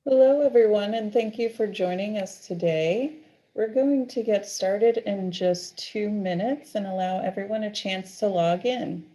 Hello, everyone, and thank you for joining us today. We're going to get started in just 2 minutes and allow everyone a chance to log in.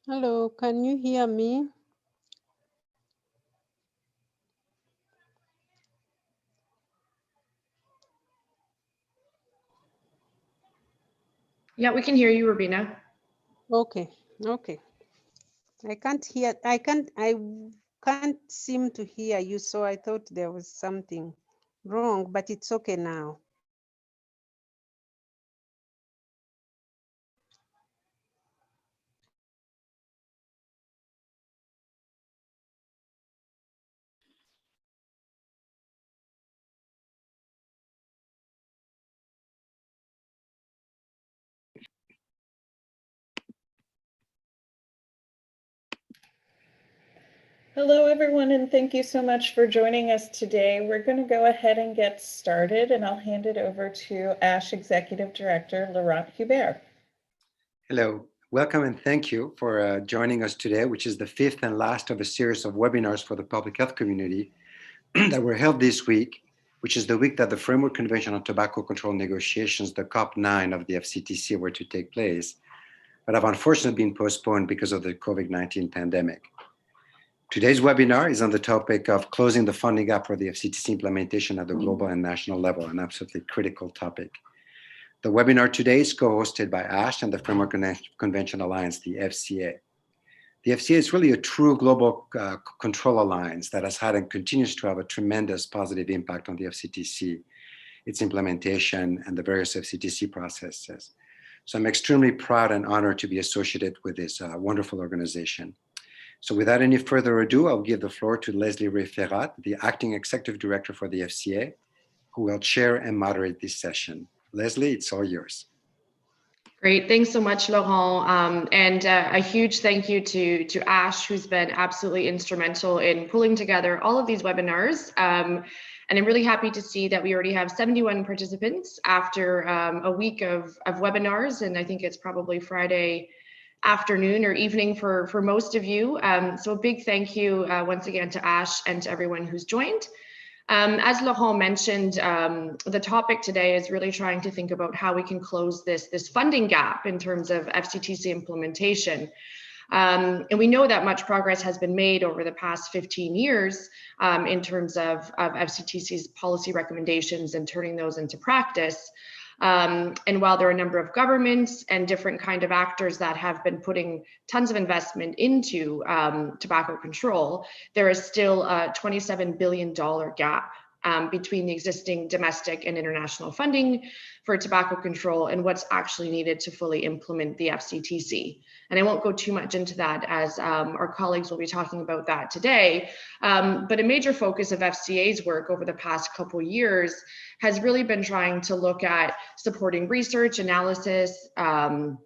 Hello, can you hear me? Yeah, we can hear you, Rubina. Okay. I can't seem to hear you, so I thought there was something wrong, but it's okay now. Hello, everyone, and thank you so much for joining us today. We're going to go ahead and get started, and I'll hand it over to ASH Executive Director, Laurent Hubert. Hello, welcome and thank you for joining us today, which is the fifth and last of a series of webinars for the public health community that were held this week, which is the week that the Framework Convention on Tobacco Control negotiations, the COP9 of the FCTC, were to take place, but have unfortunately been postponed because of the COVID-19 pandemic. Today's webinar is on the topic of closing the funding gap for the FCTC implementation at the global and national level, an absolutely critical topic. The webinar today is co-hosted by ASH and the Framework Convention Alliance, the FCA. The FCA is really a true global control alliance that has had and continues to have a tremendous positive impact on the FCTC, its implementation, and the various FCTC processes. So I'm extremely proud and honored to be associated with this wonderful organization. So without any further ado, I'll give the floor to Leslie Ray-Ferrat, the Acting Executive Director for the FCA, who will chair and moderate this session. Leslie, it's all yours. Great, thanks so much, Laurent. And a huge thank you to Ash, who's been absolutely instrumental in pulling together all of these webinars. And I'm really happy to see that we already have 71 participants after a week of webinars, and I think it's probably Friday afternoon or evening for most of you. So a big thank you once again to Ash and to everyone who's joined. As Laurent mentioned, the topic today is really trying to think about how we can close this funding gap in terms of FCTC implementation. And we know that much progress has been made over the past 15 years in terms of FCTC's policy recommendations and turning those into practice. And while there are a number of governments and different kind of actors that have been putting tons of investment into tobacco control, there is still a $27 billion gap between the existing domestic and international funding for tobacco control and what's actually needed to fully implement the FCTC. And I won't go too much into that as our colleagues will be talking about that today. But a major focus of FCA's work over the past couple years has really been trying to look at supporting research, analysis, and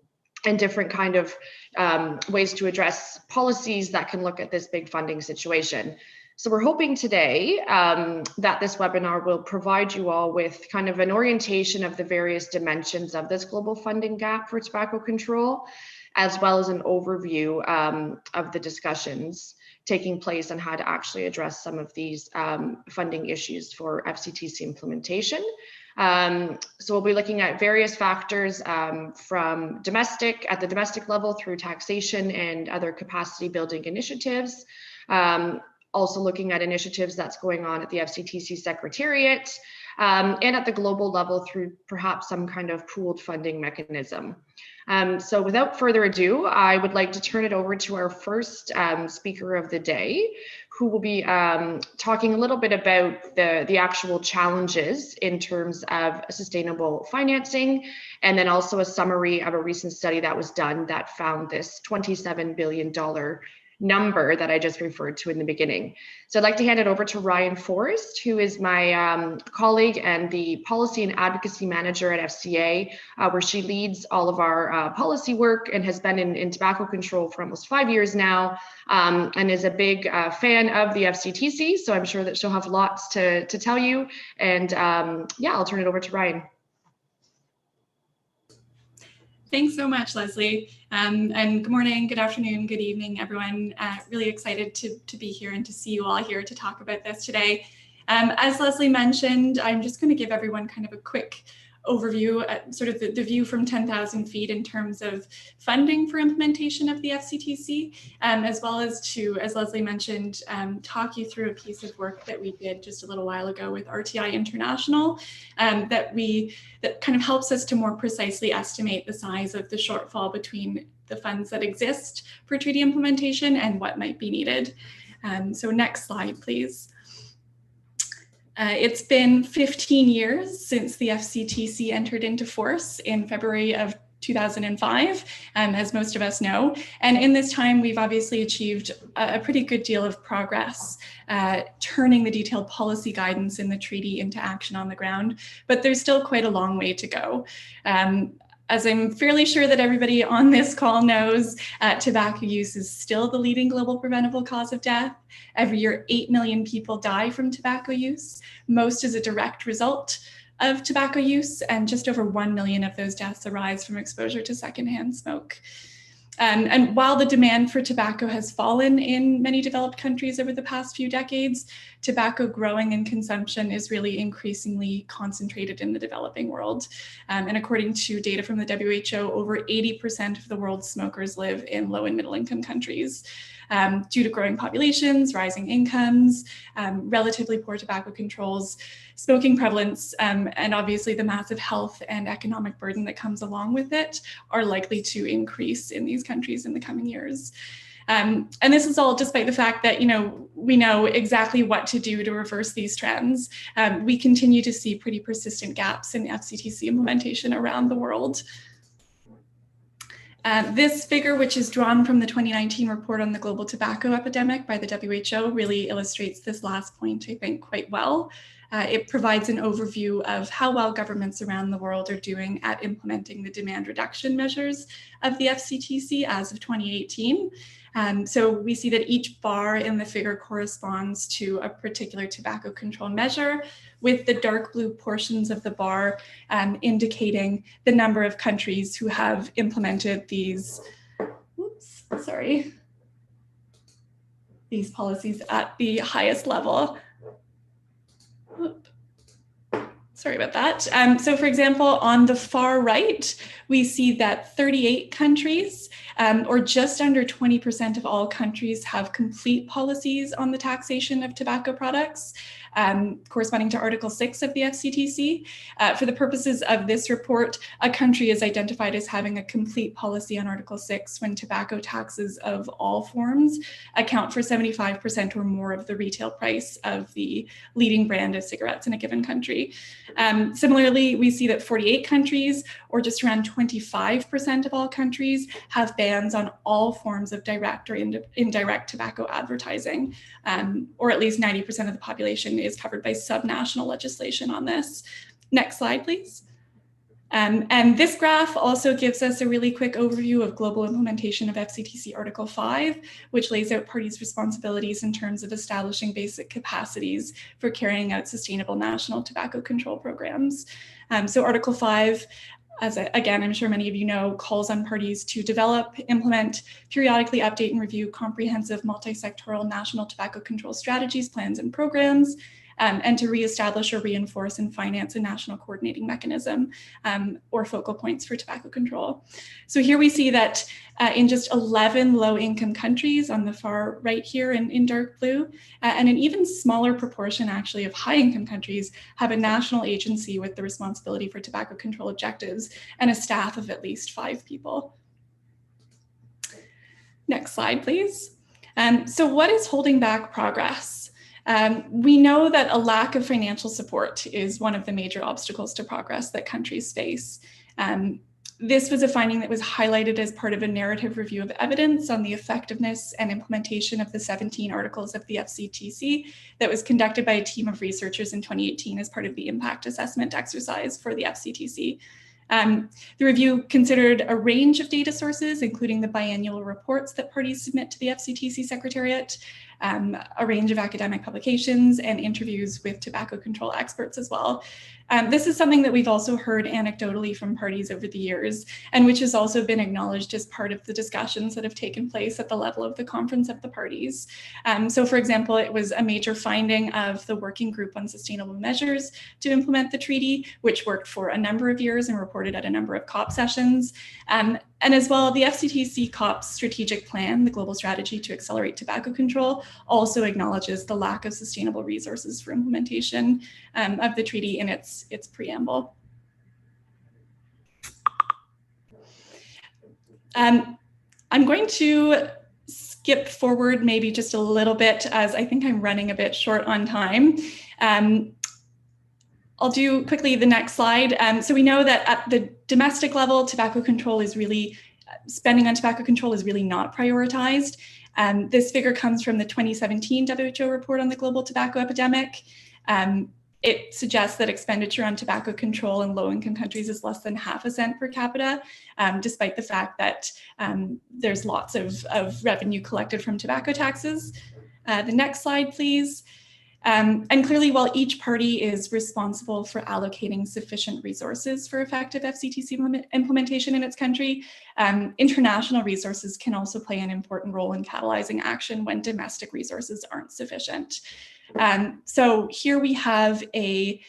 different kind of ways to address policies that can look at this big funding situation. So we're hoping today that this webinar will provide you all with kind of an orientation of the various dimensions of this global funding gap for tobacco control, as well as an overview of the discussions taking place on how to actually address some of these funding issues for FCTC implementation. So we'll be looking at various factors from at the domestic level through taxation and other capacity building initiatives. Also looking at initiatives that's going on at the FCTC Secretariat and at the global level through perhaps some kind of pooled funding mechanism. So without further ado, I would like to turn it over to our first speaker of the day, who will be talking a little bit about the actual challenges in terms of sustainable financing, and then also a summary of a recent study that was done that found this $27 billion number that I just referred to in the beginning. So I'd like to hand it over to Ryan Forrest, who is my colleague and the policy and advocacy manager at FCA, where she leads all of our policy work and has been in tobacco control for almost 5 years now, and is a big fan of the FCTC. So I'm sure that she'll have lots to tell you. And yeah, I'll turn it over to Ryan. Thanks so much, Leslie. And good morning, good afternoon, good evening, everyone. Really excited to be here and to see you all here to talk about this today. As Leslie mentioned, I'm just going to give everyone kind of a quick overview, sort of the view from 10,000 feet in terms of funding for implementation of the FCTC, as well as to, as Leslie mentioned, talk you through a piece of work that we did just a little while ago with RTI International, that kind of helps us to more precisely estimate the size of the shortfall between the funds that exist for treaty implementation and what might be needed. So next slide, please. It's been 15 years since the FCTC entered into force in February of 2005, as most of us know. And in this time, we've obviously achieved a pretty good deal of progress, turning the detailed policy guidance in the treaty into action on the ground, but there's still quite a long way to go. As I'm fairly sure that everybody on this call knows, tobacco use is still the leading global preventable cause of death. Every year, 8 million people die from tobacco use, most as a direct result of tobacco use, and just over 1 million of those deaths arise from exposure to secondhand smoke. And while the demand for tobacco has fallen in many developed countries over the past few decades, tobacco growing and consumption is really increasingly concentrated in the developing world. And according to data from the WHO, over 80% of the world's smokers live in low and middle income countries. Due to growing populations, rising incomes, relatively poor tobacco controls, smoking prevalence, and obviously the massive health and economic burden that comes along with it are likely to increase in these countries in the coming years. And this is all despite the fact that, we know exactly what to do to reverse these trends. We continue to see pretty persistent gaps in FCTC implementation around the world. This figure, which is drawn from the 2019 report on the global tobacco epidemic by the WHO, really illustrates this last point, I think, quite well. It provides an overview of how well governments around the world are doing at implementing the demand reduction measures of the FCTC as of 2018. So we see that each bar in the figure corresponds to a particular tobacco control measure, with the dark blue portions of the bar indicating the number of countries who have implemented these policies at the highest level. Sorry about that. So for example, on the far right, we see that 38 countries, or just under 20% of all countries, have complete policies on the taxation of tobacco products, corresponding to Article 6 of the FCTC. For the purposes of this report, a country is identified as having a complete policy on Article 6 when tobacco taxes of all forms account for 75% or more of the retail price of the leading brand of cigarettes in a given country. Similarly, we see that 48 countries, or just around 25% of all countries, have bans on all forms of direct or indirect tobacco advertising, or at least 90% of the population is covered by subnational legislation on this. Next slide, please. And this graph also gives us a really quick overview of global implementation of FCTC Article 5, which lays out parties' responsibilities in terms of establishing basic capacities for carrying out sustainable national tobacco control programs. So Article 5 Again, I'm sure many of you know, calls on parties to develop, implement, periodically update and review comprehensive multi-sectoral national tobacco control strategies, plans, and programs, and to reestablish or reinforce and finance a national coordinating mechanism or focal points for tobacco control. So here we see that in just 11 low-income countries on the far right here in dark blue, and an even smaller proportion actually of high-income countries have a national agency with the responsibility for tobacco control objectives and a staff of at least 5 people. Next slide, please. So what is holding back progress? We know that a lack of financial support is one of the major obstacles to progress that countries face. This was a finding that was highlighted as part of a narrative review of evidence on the effectiveness and implementation of the 17 articles of the FCTC that was conducted by a team of researchers in 2018 as part of the impact assessment exercise for the FCTC. The review considered a range of data sources, including the biannual reports that parties submit to the FCTC Secretariat, a range of academic publications, and interviews with tobacco control experts as well. This is something that we've also heard anecdotally from parties over the years, and which has also been acknowledged as part of the discussions that have taken place at the level of the Conference of the Parties. So for example, it was a major finding of the Working Group on Sustainable Measures to implement the treaty, which worked for a number of years and reported at a number of COP sessions. And as well, the FCTC COP's strategic plan, the Global Strategy to Accelerate Tobacco Control, also acknowledges the lack of sustainable resources for implementation of the treaty in its preamble. I'm going to skip forward maybe just a little bit, as I think I'm running a bit short on time. I'll do quickly the next slide. So we know that at the domestic level, spending on tobacco control is really not prioritized. This figure comes from the 2017 WHO report on the global tobacco epidemic. It suggests that expenditure on tobacco control in low-income countries is less than ½ cent per capita, despite the fact that there's lots of revenue collected from tobacco taxes. The next slide, please. And clearly, while each party is responsible for allocating sufficient resources for effective FCTC implementation in its country, international resources can also play an important role in catalyzing action when domestic resources aren't sufficient. So here we have a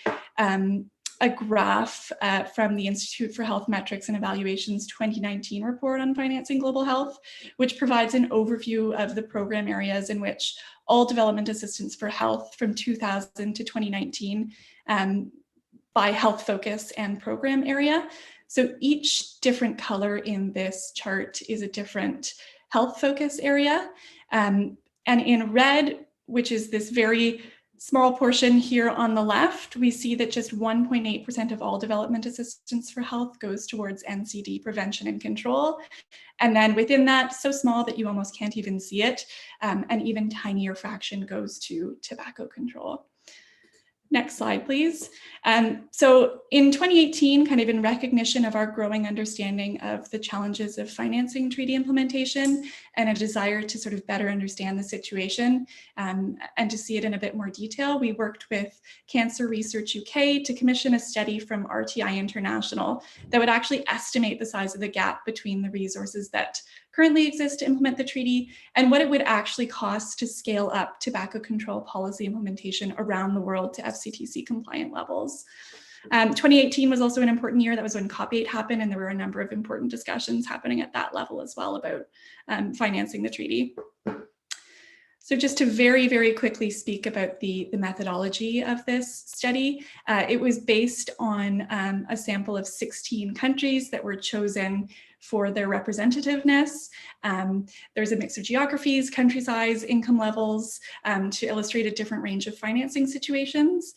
graph from the Institute for Health Metrics and Evaluation's 2019 report on financing global health, which provides an overview of the program areas in which all development assistance for health from 2000 to 2019 by health focus and program area. So each different color in this chart is a different health focus area. And in red, which is this very small portion here on the left, we see that just 1.8% of all development assistance for health goes towards NCD prevention and control. And then within that, so small that you almost can't even see it, an even tinier fraction goes to tobacco control. Next slide, please. So in 2018, kind of in recognition of our growing understanding of the challenges of financing treaty implementation and a desire to sort of better understand the situation and to see it in a bit more detail, we worked with Cancer Research UK to commission a study from RTI International that would actually estimate the size of the gap between the resources that currently exist to implement the treaty and what it would actually cost to scale up tobacco control policy implementation around the world to FCTC compliant levels. 2018 was also an important year. That was when COP8 happened, and there were a number of important discussions happening at that level as well about financing the treaty. So just to very, very quickly speak about the methodology of this study, it was based on a sample of 16 countries that were chosen for their representativeness. There's a mix of geographies, country size, income levels to illustrate a different range of financing situations.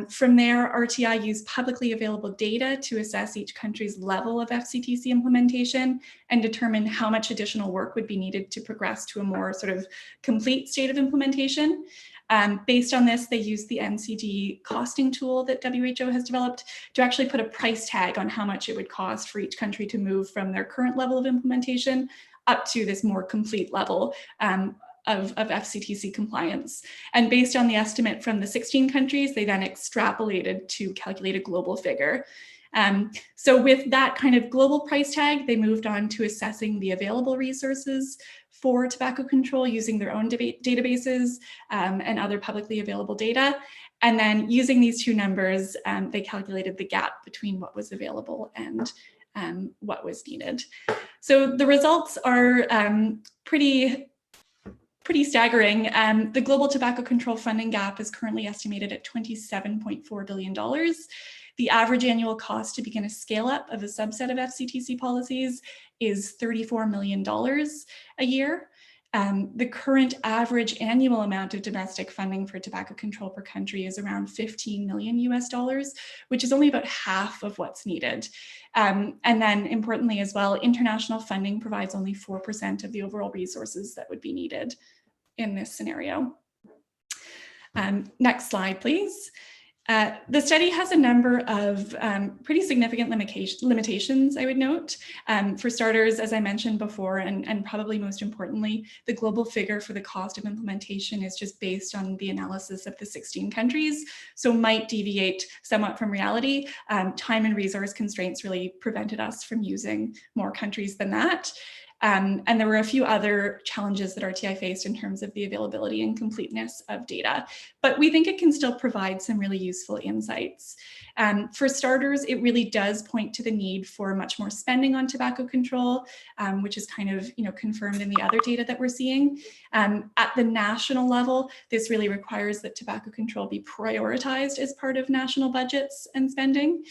From there, RTI used publicly available data to assess each country's level of FCTC implementation and determine how much additional work would be needed to progress to a more sort of complete state of implementation. Based on this, they used the NCD costing tool that WHO has developed to actually put a price tag on how much it would cost for each country to move from their current level of implementation up to this more complete level of FCTC compliance. And based on the estimate from the 16 countries, they then extrapolated to calculate a global figure. So with that kind of global price tag, they moved on to assessing the available resources for tobacco control using their own databases and other publicly available data. And then using these two numbers, they calculated the gap between what was available and what was needed. So the results are pretty staggering. The global tobacco control funding gap is currently estimated at $27.4 billion. The average annual cost to begin a scale up of a subset of FCTC policies is $34 million a year. The current average annual amount of domestic funding for tobacco control per country is around $15 million US, which is only about half of what's needed. And then importantly as well, international funding provides only 4% of the overall resources that would be needed in this scenario. Next slide, please. The study has a number of pretty significant limitations, I would note. For starters, as I mentioned before, and probably most importantly, the global figure for the cost of implementation is just based on the analysis of the 16 countries, so might deviate somewhat from reality. Time and resource constraints really prevented us from using more countries than that. And there were a few other challenges that RTI faced in terms of the availability and completeness of data, but we think it can still provide some really useful insights. For starters, it really does point to the need for much more spending on tobacco control, which is kind of confirmed in the other data that we're seeing. At the national level, this really requires that tobacco control be prioritized as part of national budgets and spending.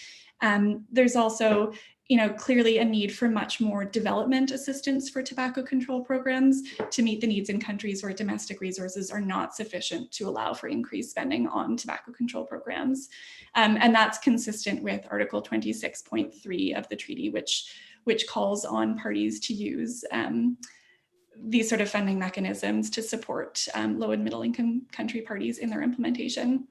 There's also clearly a need for much more development assistance for tobacco control programs to meet the needs in countries where domestic resources are not sufficient to allow for increased spending on tobacco control programs. And that's consistent with Article 26.3 of the treaty, which calls on parties to use these sort of funding mechanisms to support low and middle income country parties in their implementation.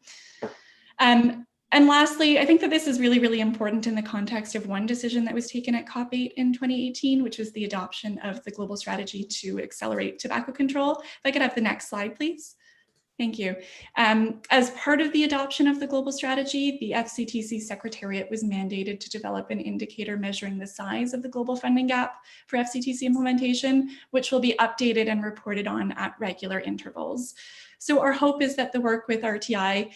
And lastly, I think that this is really, really important in the context of one decision that was taken at COP8 in 2018, which was the adoption of the global strategy to accelerate tobacco control. If I could have the next slide, please. Thank you. As part of the adoption of the global strategy, the FCTC Secretariat was mandated to develop an indicator measuring the size of the global funding gap for FCTC implementation, which will be updated and reported on at regular intervals. So our hope is that the work with RTI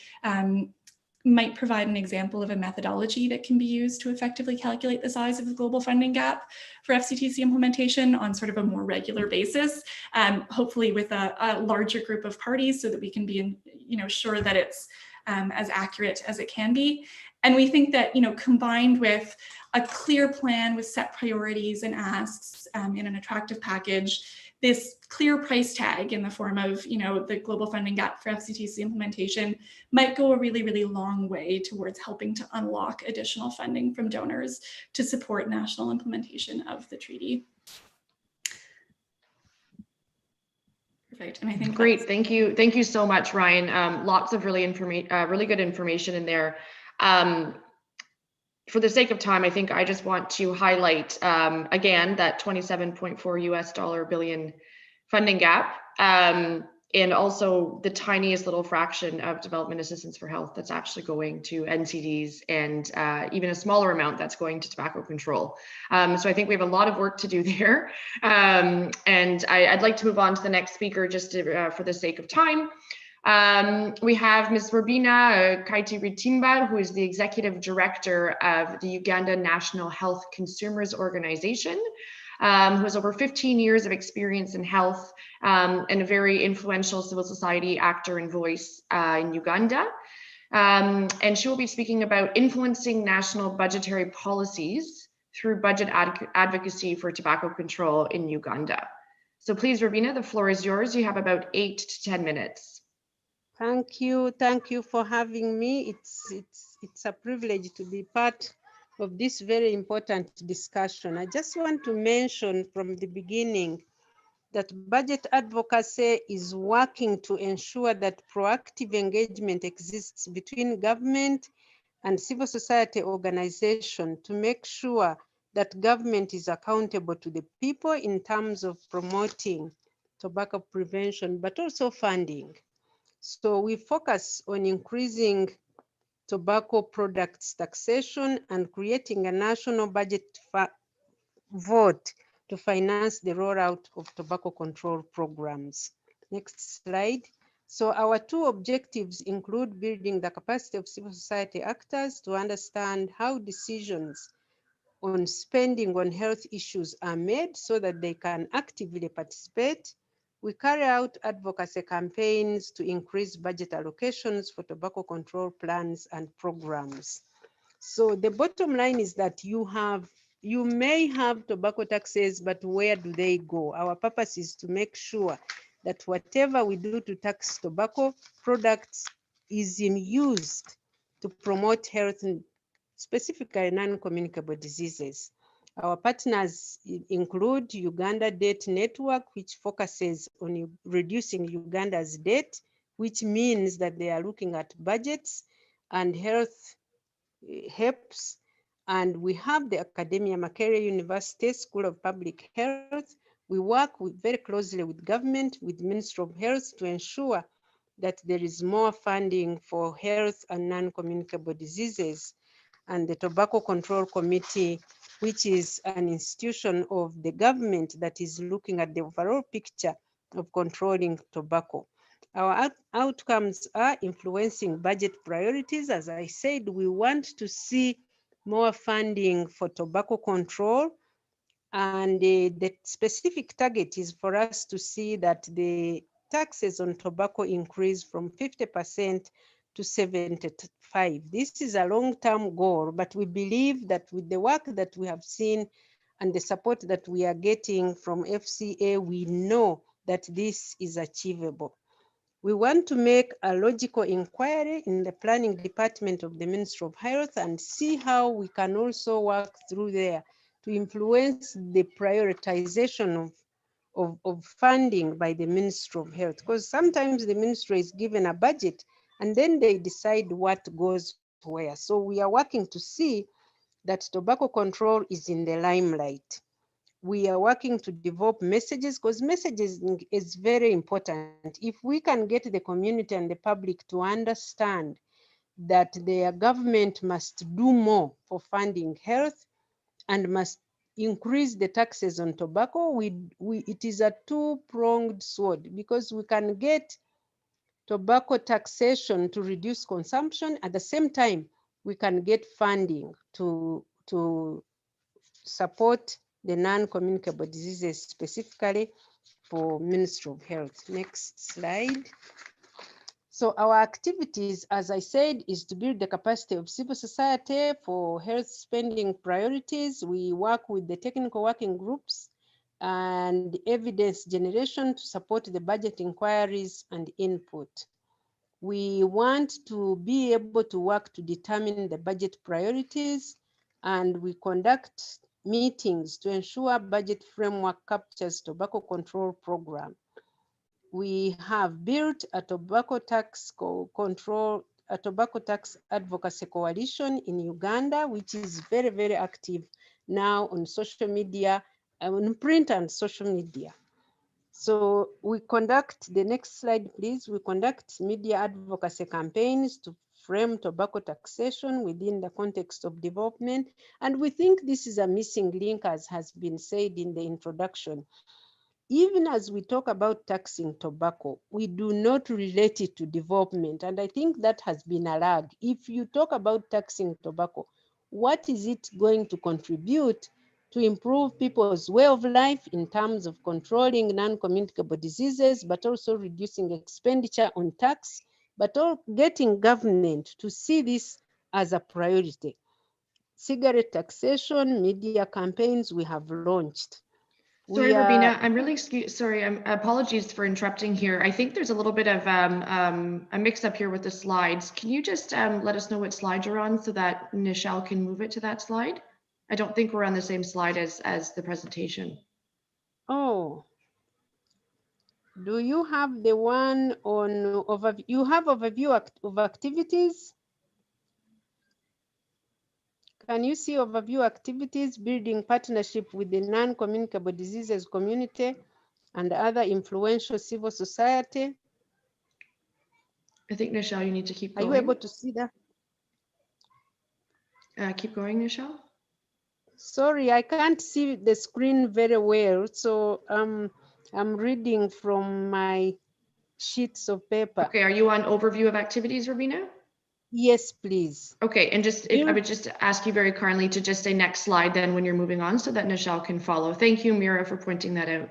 might provide an example of a methodology that can be used to effectively calculate the size of the global funding gap for FCTC implementation on sort of a more regular basis, hopefully with a larger group of parties so that we can be sure that it's as accurate as it can be. And we think that, combined with a clear plan with set priorities and asks in an attractive package, this clear price tag in the form of, the global funding gap for FCTC implementation might go a really, really long way towards helping to unlock additional funding from donors to support national implementation of the treaty. Perfect. And I think great. Thank you. Thank you so much, Ryan. Lots of really good information in there. For the sake of time, I think I just want to highlight again that $27.4 billion funding gap, and also the tiniest little fraction of development assistance for health that's actually going to NCDs, and even a smaller amount that's going to tobacco control. So I think we have a lot of work to do there. And I'd like to move on to the next speaker just to, for the sake of time. We have Ms. Robina Kaiti-Ritimba, who is the Executive Director of the Uganda National Health Consumers Organization, who has over 15 years of experience in health and a very influential civil society actor and voice in Uganda. And she will be speaking about influencing national budgetary policies through budget advocacy for tobacco control in Uganda. So please, Robina, the floor is yours. You have about 8 to 10 minutes. Thank you for having me. It's a privilege to be part of this very important discussion. I just want to mention from the beginning that budget advocacy is working to ensure that proactive engagement exists between government and civil society organizations to make sure that government is accountable to the people in terms of promoting tobacco prevention, but also funding. So we focus on increasing tobacco products taxation and creating a national budget vote to finance the rollout of tobacco control programs. Next slide. So our two objectives include building the capacity of civil society actors to understand how decisions on spending on health issues are made so that they can actively participate. We carry out advocacy campaigns to increase budget allocations for tobacco control plans and programs. So the bottom line is that you may have tobacco taxes, but where do they go? Our purpose is to make sure that whatever we do to tax tobacco products is used to promote health, specifically non-communicable diseases. Our partners include Uganda Debt Network, which focuses on reducing Uganda's debt, which means that they are looking at budgets and health HEPs, and we have the Academia Makerere University School of Public Health. We work very closely with government, with Ministry of Health to ensure that there is more funding for health and non-communicable diseases. And the Tobacco Control Committee, which is an institution of the government that is looking at the overall picture of controlling tobacco. Our outcomes are influencing budget priorities. As I said, we want to see more funding for tobacco control, and the specific target is for us to see that the taxes on tobacco increase from 50% to 75%. This is a long-term goal, but we believe that with the work that we have seen and the support that we are getting from FCA, we know that this is achievable. We want to make a logical inquiry in the planning department of the Ministry of Health and see how we can also work through there to influence the prioritization of funding by the Ministry of Health, because sometimes the ministry is given a budget and then they decide what goes where. So we are working to see that tobacco control is in the limelight. We are working to develop messages, because messages is very important. If we can get the community and the public to understand that their government must do more for funding health and must increase the taxes on tobacco, it is a two-pronged sword, because we can get tobacco taxation to reduce consumption. At the same time, we can get funding to support the non-communicable diseases, specifically for Ministry of Health. Next slide. So our activities, as I said, is to build the capacity of civil society for health spending priorities. We work with the technical working groups and evidence generation to support the budget inquiries and input. We want to be able to work to determine the budget priorities, and we conduct meetings to ensure budget framework captures tobacco control program. We have built a tobacco tax advocacy coalition in Uganda, which is very, very active now on social media, on print and social media. So we conduct, the next slide please, we conduct media advocacy campaigns to frame tobacco taxation within the context of development. And we think this is a missing link, as has been said in the introduction. Even as we talk about taxing tobacco, we do not relate it to development. And I think that has been a lag. If you talk about taxing tobacco, what is it going to contribute to improve people's way of life in terms of controlling non-communicable diseases, but also reducing expenditure on tax, but also getting government to see this as a priority? Cigarette taxation, media campaigns we have launched. Sorry, Robina, I'm really sorry. Apologies for interrupting here. I think there's a little bit of a mix up here with the slides. Can you just let us know what slide you're on so that Nichelle can move it to that slide? I don't think we're on the same slide as the presentation. Oh, do you have the one on overview? You have overview of activities? Can you see overview activities, building partnership with the non-communicable diseases community and other influential civil society. I think, Nichelle, you need to keep Are going. you able to see that? Keep going, Nichelle. Sorry, I can't see the screen very well, so I'm reading from my sheets of paper. Okay, are you on overview of activities, Rubina? Yes, please. Okay, and just if I would just ask you very kindly to just say next slide then when you're moving on so that Nichelle can follow. Thank you, Mira, for pointing that out.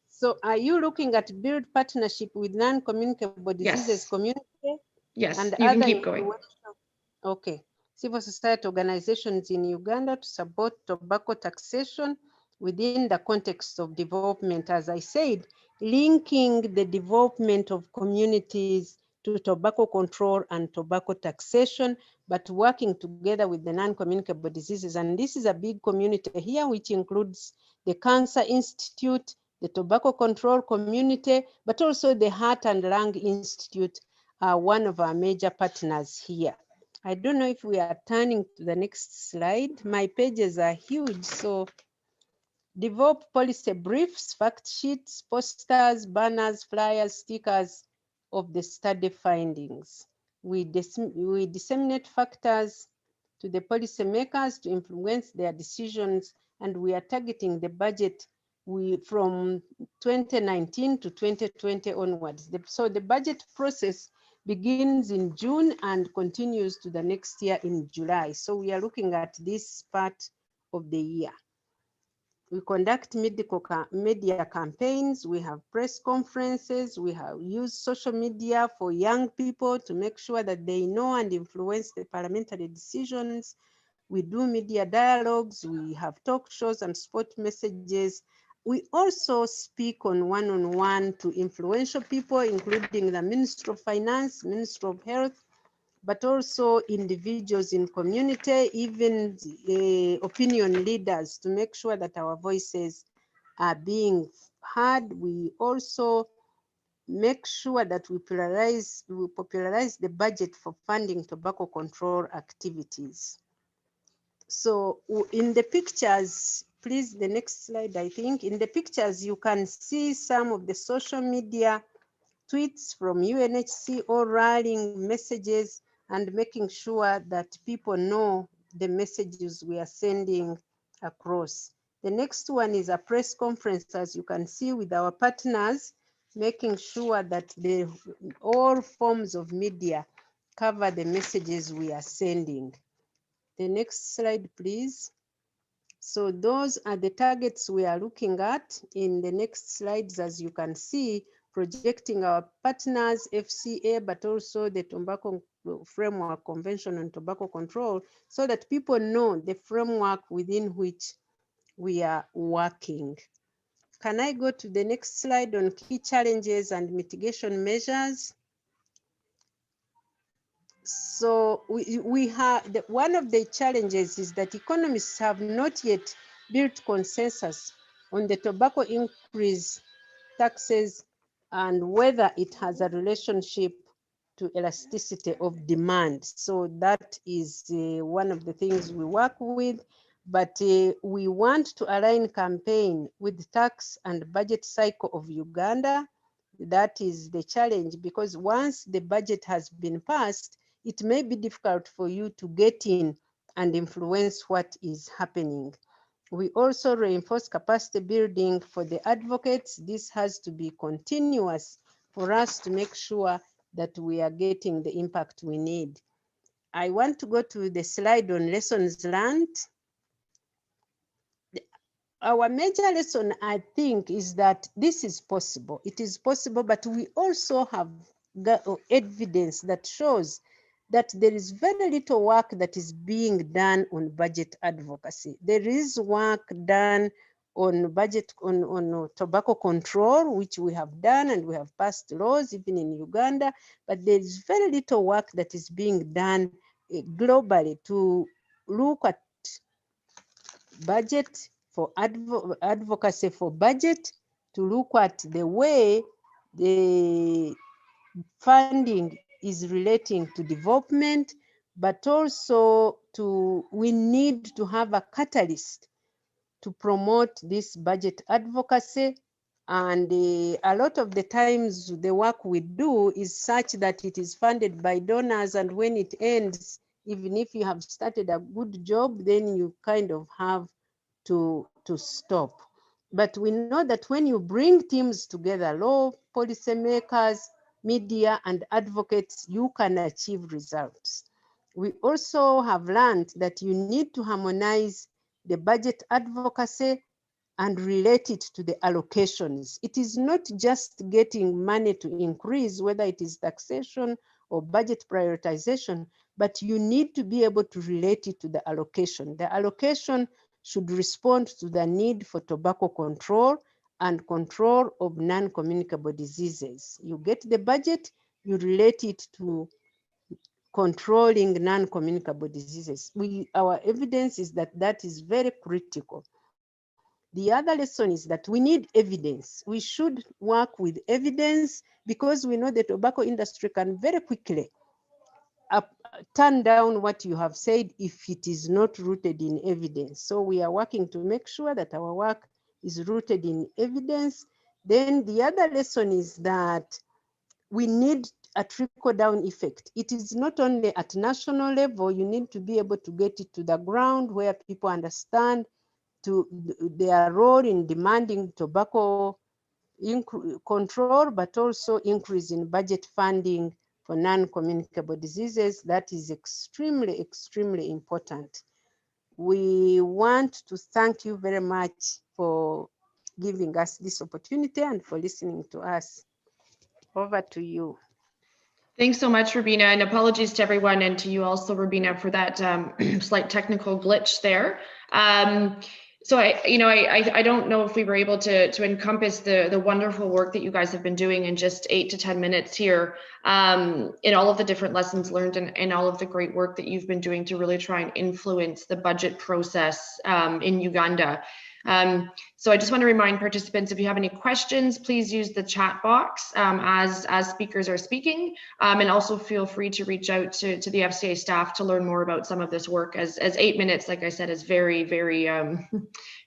So are you looking at build partnership with non-communicable diseases Yes. community? Yes, And you can other keep going. influential, okay, civil society organizations in Uganda to support tobacco taxation within the context of development. As I said, linking the development of communities to tobacco control and tobacco taxation, but working together with the non-communicable diseases. And this is a big community here, which includes the Cancer Institute, the Tobacco Control Community, but also the Heart and Lung Institute, one of our major partners here. I don't know if we are turning to the next slide. My pages are huge, so develop policy briefs, fact sheets, posters, banners, flyers, stickers of the study findings. We disseminate factors to the policymakers to influence their decisions, and we are targeting the budget from 2019 to 2020 onwards. So the budget process begins in June and continues to the next year in July. So we are looking at this part of the year. We conduct media campaigns, we have press conferences, we have used social media for young people to make sure that they know and influence the parliamentary decisions. We do media dialogues, we have talk shows and sport messages. We also speak on one-on-one to influential people, including the Minister of Finance, Minister of Health, but also individuals in community, even opinion leaders, to make sure that our voices are being heard. We also make sure that we popularize the budget for funding tobacco control activities. So in the pictures, please, the next slide, I think. In the pictures, you can see some of the social media tweets from UNHC or rallying messages and making sure that people know the messages we are sending across. The next one is a press conference, as you can see, with our partners, making sure that all forms of media cover the messages we are sending. The next slide, please. So those are the targets we are looking at in the next slides, as you can see, projecting our partners, FCA, but also the Tobacco Framework Convention on Tobacco Control, so that people know the framework within which we are working. Can I go to the next slide on key challenges and mitigation measures? So we have, one of the challenges is that economists have not yet built consensus on the tobacco increase taxes and whether it has a relationship to elasticity of demand. So that is one of the things we work with, but we want to align campaign with the tax and budget cycle of Uganda. That is the challenge, because once the budget has been passed, it may be difficult for you to get in and influence what is happening. We also reinforce capacity building for the advocates. This has to be continuous for us to make sure that we are getting the impact we need. I want to go to the slide on lessons learned. Our major lesson, I think, is that this is possible. It is possible, but we also have evidence that shows that there is very little work that is being done on budget advocacy. There is work done on budget, on tobacco control, which we have done, and we have passed laws even in Uganda, but there is very little work that is being done globally to look at budget for advocacy for budget, to look at the way the funding is relating to development, but also we need to have a catalyst to promote this budget advocacy And a lot of the times the work we do is such that it is funded by donors, and when it ends, even if you have started a good job, then you kind of have to stop. But we know that when you bring teams together, law, policymakers, media, and advocates, you can achieve results. We also have learned that you need to harmonize the budget advocacy and relate it to the allocations. It is not just getting money to increase, whether it is taxation or budget prioritization, but you need to be able to relate it to the allocation. The allocation should respond to the need for tobacco control and control of non-communicable diseases. You get the budget, you relate it to controlling non-communicable diseases. Our evidence is that that is very critical. The other lesson is that we need evidence. We should work with evidence because we know the tobacco industry can very quickly turn down what you have said if it is not rooted in evidence. So we are working to make sure that our work is rooted in evidence. Then the other lesson is that we need a trickle-down effect. It is not only at national level, you need to be able to get it to the ground where people understand to their role in demanding tobacco control, but also increase in budget funding for non-communicable diseases. That is extremely, extremely important. We want to thank you very much for giving us this opportunity and for listening to us. Over to you. Thanks so much, Rubina, and apologies to everyone and to you also, Rubina, for that slight technical glitch there. So I don't know if we were able to encompass the wonderful work that you guys have been doing in just 8 to 10 minutes here, in all of the different lessons learned and all of the great work that you've been doing to really try and influence the budget process in Uganda. So I just want to remind participants, if you have any questions, please use the chat box as speakers are speaking, and also feel free to reach out to the FCA staff to learn more about some of this work, as 8 minutes, like I said, is very, very,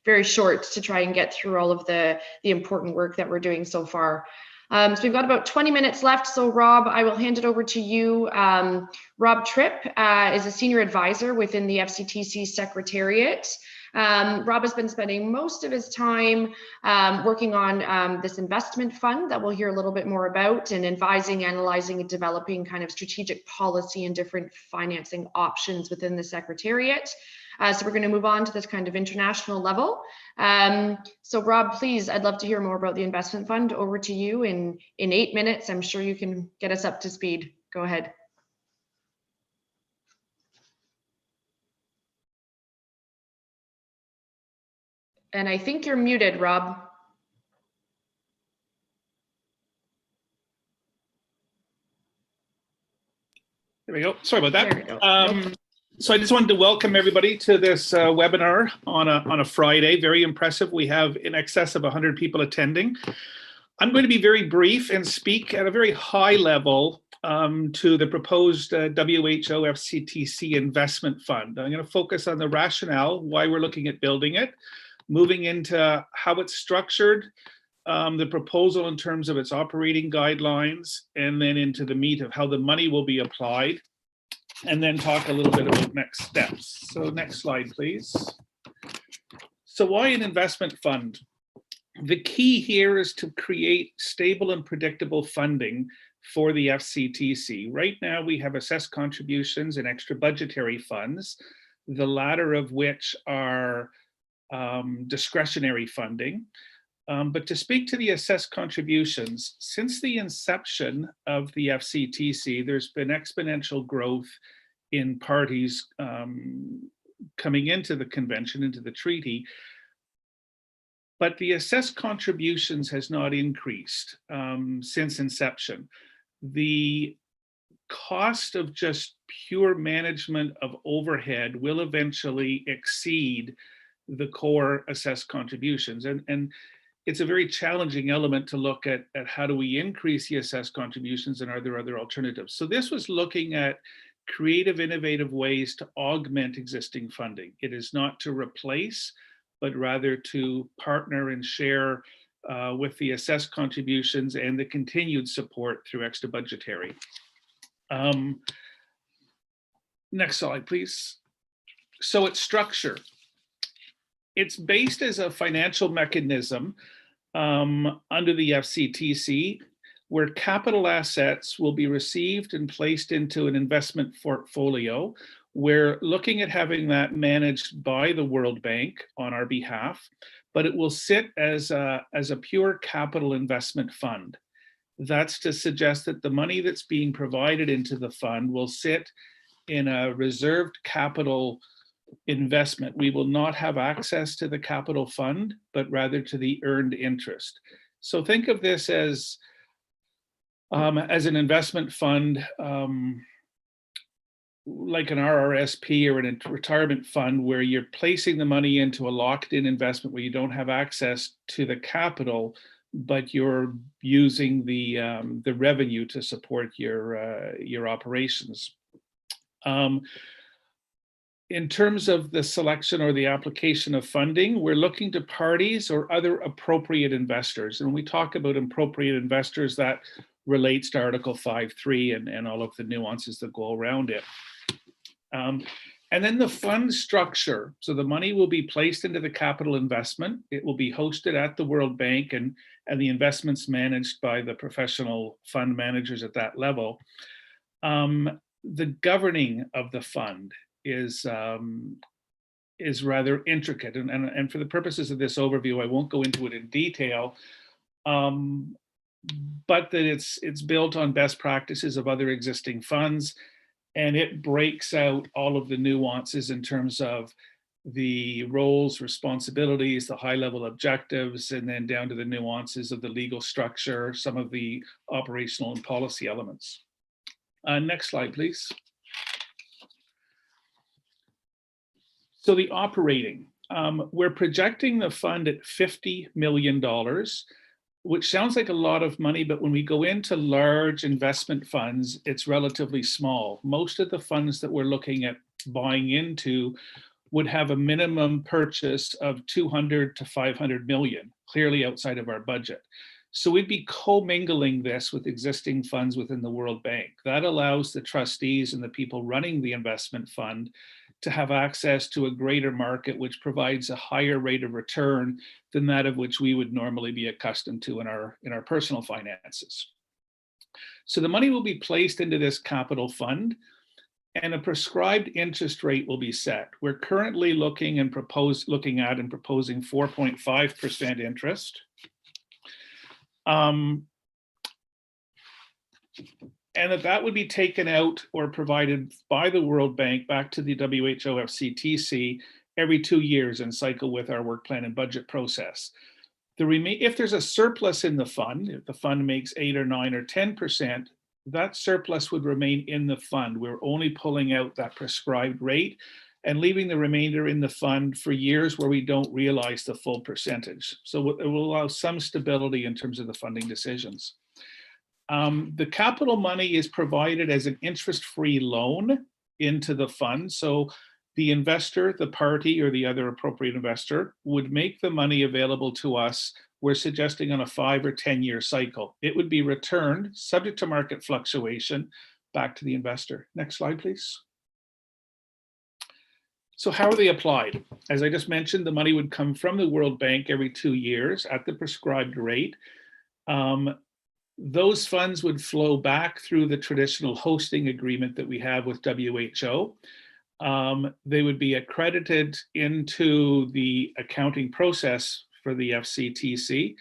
very short to try and get through all of the important work that we're doing so far. So we've got about 20 minutes left. So Rob, I will hand it over to you. Rob Tripp is a senior advisor within the FCTC Secretariat. Rob has been spending most of his time working on this investment fund that we'll hear a little bit more about, and advising, analyzing, and developing kind of strategic policy and different financing options within the Secretariat. So we're going to move on to this kind of international level. So Rob, please, I'd love to hear more about the investment fund. Over to you in 8 minutes. I'm sure you can get us up to speed. Go ahead. And I think you're muted, Rob. There we go. Sorry about that. There we go. So I just wanted to welcome everybody to this webinar on a Friday. Very impressive. We have in excess of 100 people attending. I'm going to be very brief and speak at a very high level to the proposed WHO FCTC investment fund. I'm going to focus on the rationale, why we're looking at building it, moving into how it's structured, the proposal in terms of its operating guidelines, and then into the meat of how the money will be applied, and then talk a little bit about next steps. So next slide, please. So why an investment fund? The key here is to create stable and predictable funding for the FCTC. Right now, we have assessed contributions and extra budgetary funds, the latter of which are discretionary funding. But to speak to the assessed contributions, since the inception of the FCTC, there's been exponential growth in parties coming into the convention, into the treaty. But the assessed contributions has not increased since inception. The cost of just pure management of overhead will eventually exceed the core assessed contributions. And it's a very challenging element to look at how do we increase the assessed contributions, and are there other alternatives? So this was looking at creative, innovative ways to augment existing funding. It is not to replace, but rather to partner and share with the assessed contributions and the continued support through extra budgetary. Next slide, please. So its structure. It's based as a financial mechanism under the FCTC, where capital assets will be received and placed into an investment portfolio. We're looking at having that managed by the World Bank on our behalf, but it will sit as a pure capital investment fund. That's to suggest that the money that's being provided into the fund will sit in a reserved capital investment. We will not have access to the capital fund, but rather to the earned interest. So think of this as an investment fund, like an RRSP or a retirement fund, where you're placing the money into a locked-in investment where you don't have access to the capital, but you're using the revenue to support your operations. In terms of the selection or the application of funding, we're looking to parties or other appropriate investors. And when we talk about appropriate investors, that relates to Article 5.3 and all of the nuances that go around it. And then the fund structure. So the money will be placed into the capital investment. It will be hosted at the World Bank and the investments managed by the professional fund managers at that level. The governing of the fund is rather intricate, and for the purposes of this overview, I won't go into it in detail, but that it's built on best practices of other existing funds, and it breaks out all of the nuances in terms of the roles, responsibilities, the high-level objectives, and then down to the nuances of the legal structure, some of the operational and policy elements. Next slide, please. So the operating, we're projecting the fund at $50 million, which sounds like a lot of money, but when we go into large investment funds, it's relatively small. Most of the funds that we're looking at buying into would have a minimum purchase of 200 to 500 million, clearly outside of our budget. So we'd be commingling this with existing funds within the World Bank. That allows the trustees and the people running the investment fund to have access to a greater market, which provides a higher rate of return than that of which we would normally be accustomed to in our personal finances. So the money will be placed into this capital fund, and a prescribed interest rate will be set. We're currently looking at and proposing 4.5% interest. And that would be taken out or provided by the World Bank back to the WHO FCTC every 2 years and cycle with our work plan and budget process. If there's a surplus in the fund, if the fund makes 8 or 9 or 10%, that surplus would remain in the fund. We're only pulling out that prescribed rate and leaving the remainder in the fund for years where we don't realize the full percentage. So it will allow some stability in terms of the funding decisions. The capital money is provided as an interest-free loan into the fund. So the investor, the party, or the other appropriate investor would make the money available to us. We're suggesting on a 5 or 10-year cycle. It would be returned, subject to market fluctuation, back to the investor. Next slide, please. So how are they applied? As I just mentioned, the money would come from the World Bank every 2 years at the prescribed rate. Those funds would flow back through the traditional hosting agreement that we have with WHO. They would be accredited into the accounting process for the FCTC.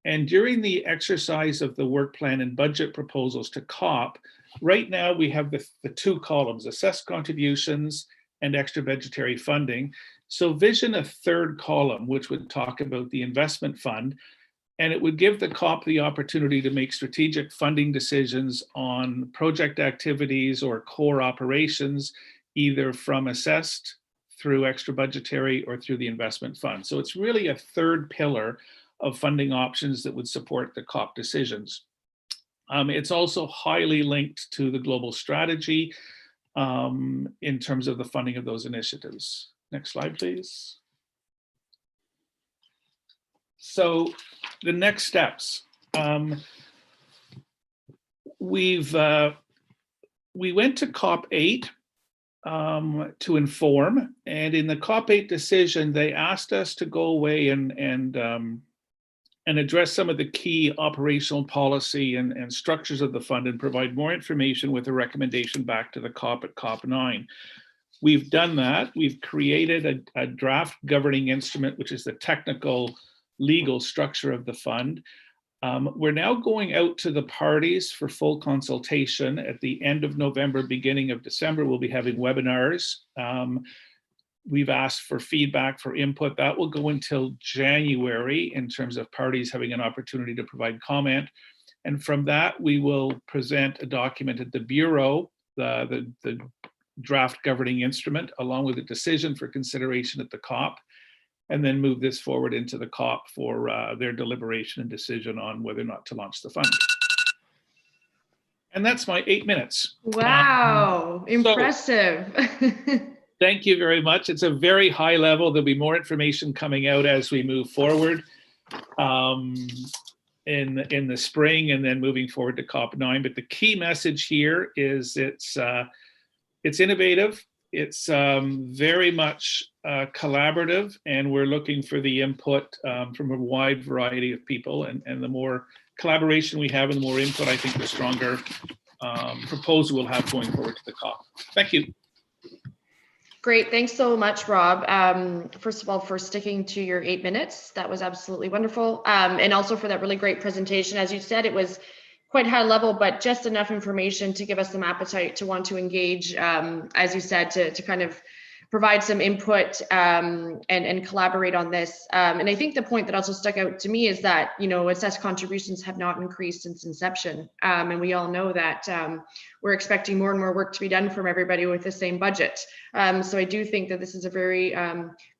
And during the exercise of the work plan and budget proposals to COP, right now we have the 2 columns, assessed contributions and extra budgetary funding. So vision a 3rd column, which would talk about the investment fund. And it would give the COP the opportunity to make strategic funding decisions on project activities or core operations, either from assessed through extra budgetary or through the investment fund. So it's really a 3rd pillar of funding options that would support the COP decisions. It's also highly linked to the global strategy in terms of the funding of those initiatives. Next slide, please. So the next steps. We went to COP8 to inform, and in the COP8 decision, they asked us to go away and address some of the key operational policy and structures of the fund and provide more information with a recommendation back to the COP at COP9. We've done that. We've created a draft governing instrument, which is the technical legal structure of the fund. We're now going out to the parties for full consultation at the end of November, beginning of December. We'll be having webinars. We've asked for feedback, for input. That will go until January in terms of parties having an opportunity to provide comment. And from that, we will present a document at the Bureau, the draft governing instrument, along with a decision for consideration at the COP, and then move this forward into the COP for their deliberation and decision on whether or not to launch the fund. And that's my 8 minutes. Wow, impressive. Thank you very much. It's a very high level. There'll be more information coming out as we move forward in the spring and then moving forward to COP9. But the key message here is it's innovative. It's very much collaborative, and we're looking for the input from a wide variety of people. And the more collaboration we have and the more input, I think the stronger proposal we'll have going forward to the COP. Thank you. Great, thanks so much, Rob. First of all, for sticking to your 8 minutes, that was absolutely wonderful. And also for that really great presentation. As you said, it was quite high level, but just enough information to give us some appetite to want to engage, as you said, to kind of provide some input and collaborate on this. And I think the point that also stuck out to me is that, you know, assessed contributions have not increased since inception. And we all know that we're expecting more and more work to be done from everybody with the same budget. So I do think that this is a very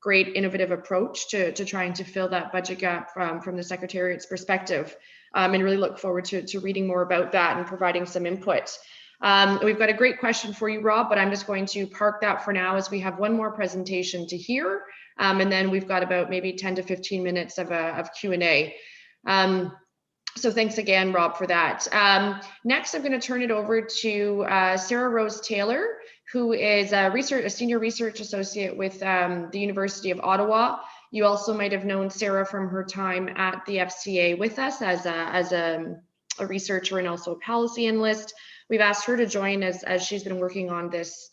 great innovative approach to trying to fill that budget gap from the Secretariat's perspective. And really look forward to reading more about that and providing some input. We've got a great question for you, Rob, but I'm just going to park that for now as we have one more presentation to hear. And then we've got about maybe 10 to 15 minutes of Q&A. So thanks again, Rob, for that. Next, I'm going to turn it over to Sarah Rose Taylor, who is a senior research associate with the University of Ottawa. You also might have known Sarah from her time at the FCA with us as a researcher and also a policy analyst. We've asked her to join as she's been working on this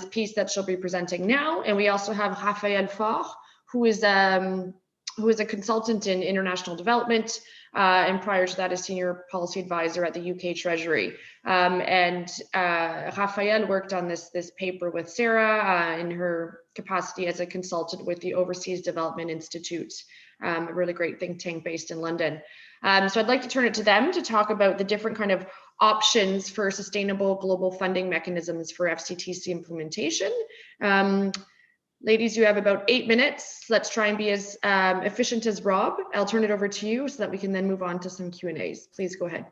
piece that she'll be presenting now. And we also have Raphael Faure, who is a consultant in international development, and prior to that, a senior policy advisor at the UK Treasury. And Raphael worked on this paper with Sarah in her capacity as a consultant with the Overseas Development Institute, a really great think tank based in London. So I'd like to turn it to them to talk about the different kind of options for sustainable global funding mechanisms for FCTC implementation. Ladies, you have about 8 minutes. Let's try and be as efficient as Rob. I'll turn it over to you so that we can then move on to some Q&As. Please go ahead.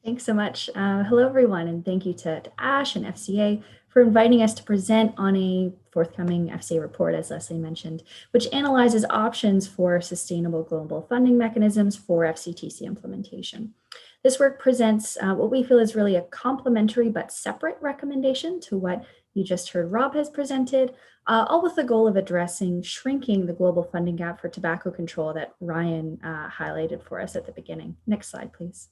Thanks so much. Hello, everyone, and thank you to Ash and FCA for inviting us to present on a forthcoming FCA report, as Leslie mentioned, which analyzes options for sustainable global funding mechanisms for FCTC implementation. This work presents what we feel is really a complementary but separate recommendation to what you just heard Rob has presented, all with the goal of addressing shrinking the global funding gap for tobacco control that Ryan highlighted for us at the beginning. Next slide, please.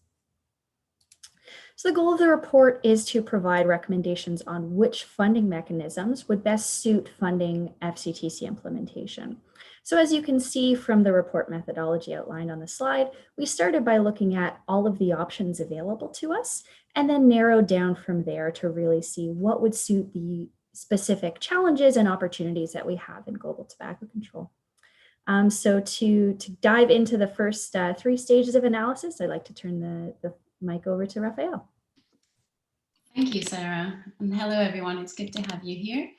So the goal of the report is to provide recommendations on which funding mechanisms would best suit funding FCTC implementation. So as you can see from the report methodology outlined on the slide, we started by looking at all of the options available to us and then narrowed down from there to really see what would suit the specific challenges and opportunities that we have in global tobacco control. So to dive into the first 3 stages of analysis, I'd like to turn the mic over to Raphael. Thank you, Sarah. And hello, everyone. It's good to have you here.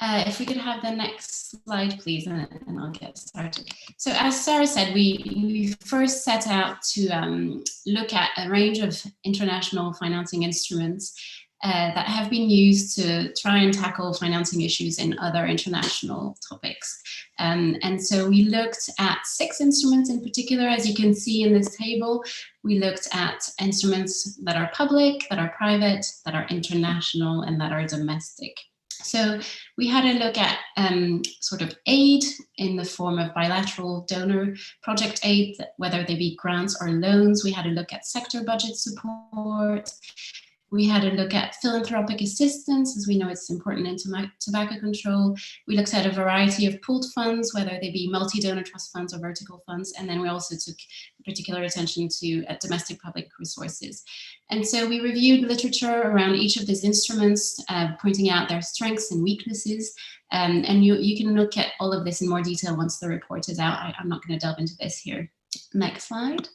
If we could have the next slide, please, and I'll get started. So as Sarah said, we first set out to look at a range of international financing instruments that have been used to try and tackle financing issues in other international topics. And so we looked at 6 instruments in particular. As you can see in this table, we looked at instruments that are public, that are private, that are international, and that are domestic. So we had a look at sort of aid in the form of bilateral donor project aid, whether they be grants or loans. We had a look at sector budget support. We had a look at philanthropic assistance, as we know it's important in tobacco control. We looked at a variety of pooled funds, whether they be multi-donor trust funds or vertical funds. And then we also took particular attention to domestic public resources. And so we reviewed literature around each of these instruments, pointing out their strengths and weaknesses. And you can look at all of this in more detail once the report is out. I'm not going to delve into this here. Next slide.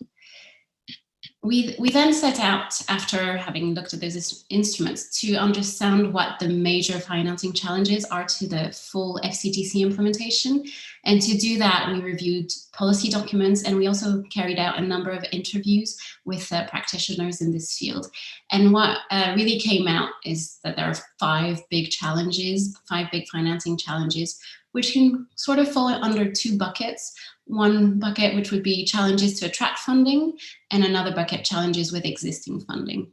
We then set out, after having looked at those instruments, to understand what the major financing challenges are to the full FCTC implementation. And to do that, we reviewed policy documents, and we also carried out a number of interviews with practitioners in this field. And what really came out is that there are 5 big challenges, 5 big financing challenges, which can sort of fall under 2 buckets. One bucket, which would be challenges to attract funding, and another bucket, challenges with existing funding.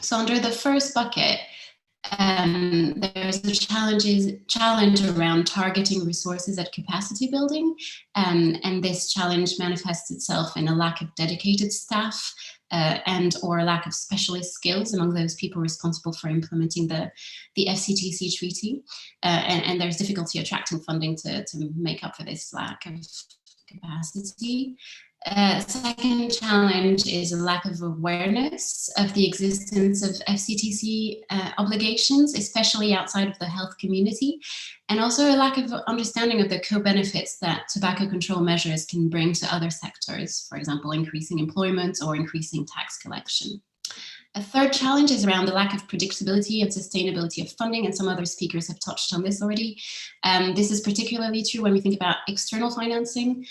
So under the first bucket, there's a challenge around targeting resources at capacity building. And this challenge manifests itself in a lack of dedicated staff and or a lack of specialist skills among those people responsible for implementing the FCTC treaty. And there's difficulty attracting funding to make up for this lack of capacity. Second challenge is a lack of awareness of the existence of FCTC obligations, especially outside of the health community, and also a lack of understanding of the co-benefits that tobacco control measures can bring to other sectors, for example, increasing employment or increasing tax collection. A third challenge is around the lack of predictability and sustainability of funding, and some other speakers have touched on this already. This is particularly true when we think about external financing.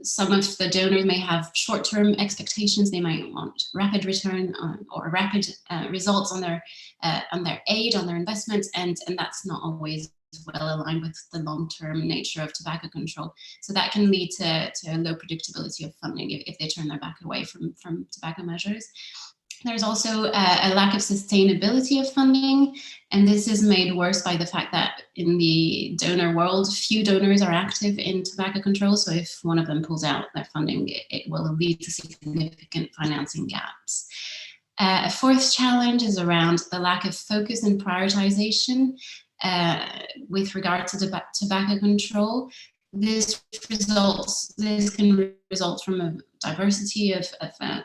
Some of the donors may have short-term expectations. They might want rapid return or rapid results on their aid, on their investments, and that's not always well aligned with the long-term nature of tobacco control. So that can lead to low predictability of funding if they turn their back away from tobacco measures. There's also a lack of sustainability of funding, and this is made worse by the fact that in the donor world, few donors are active in tobacco control. So if one of them pulls out their funding, it will lead to significant financing gaps. A fourth challenge is around the lack of focus and prioritization with regard to tobacco control. This can result from a diversity of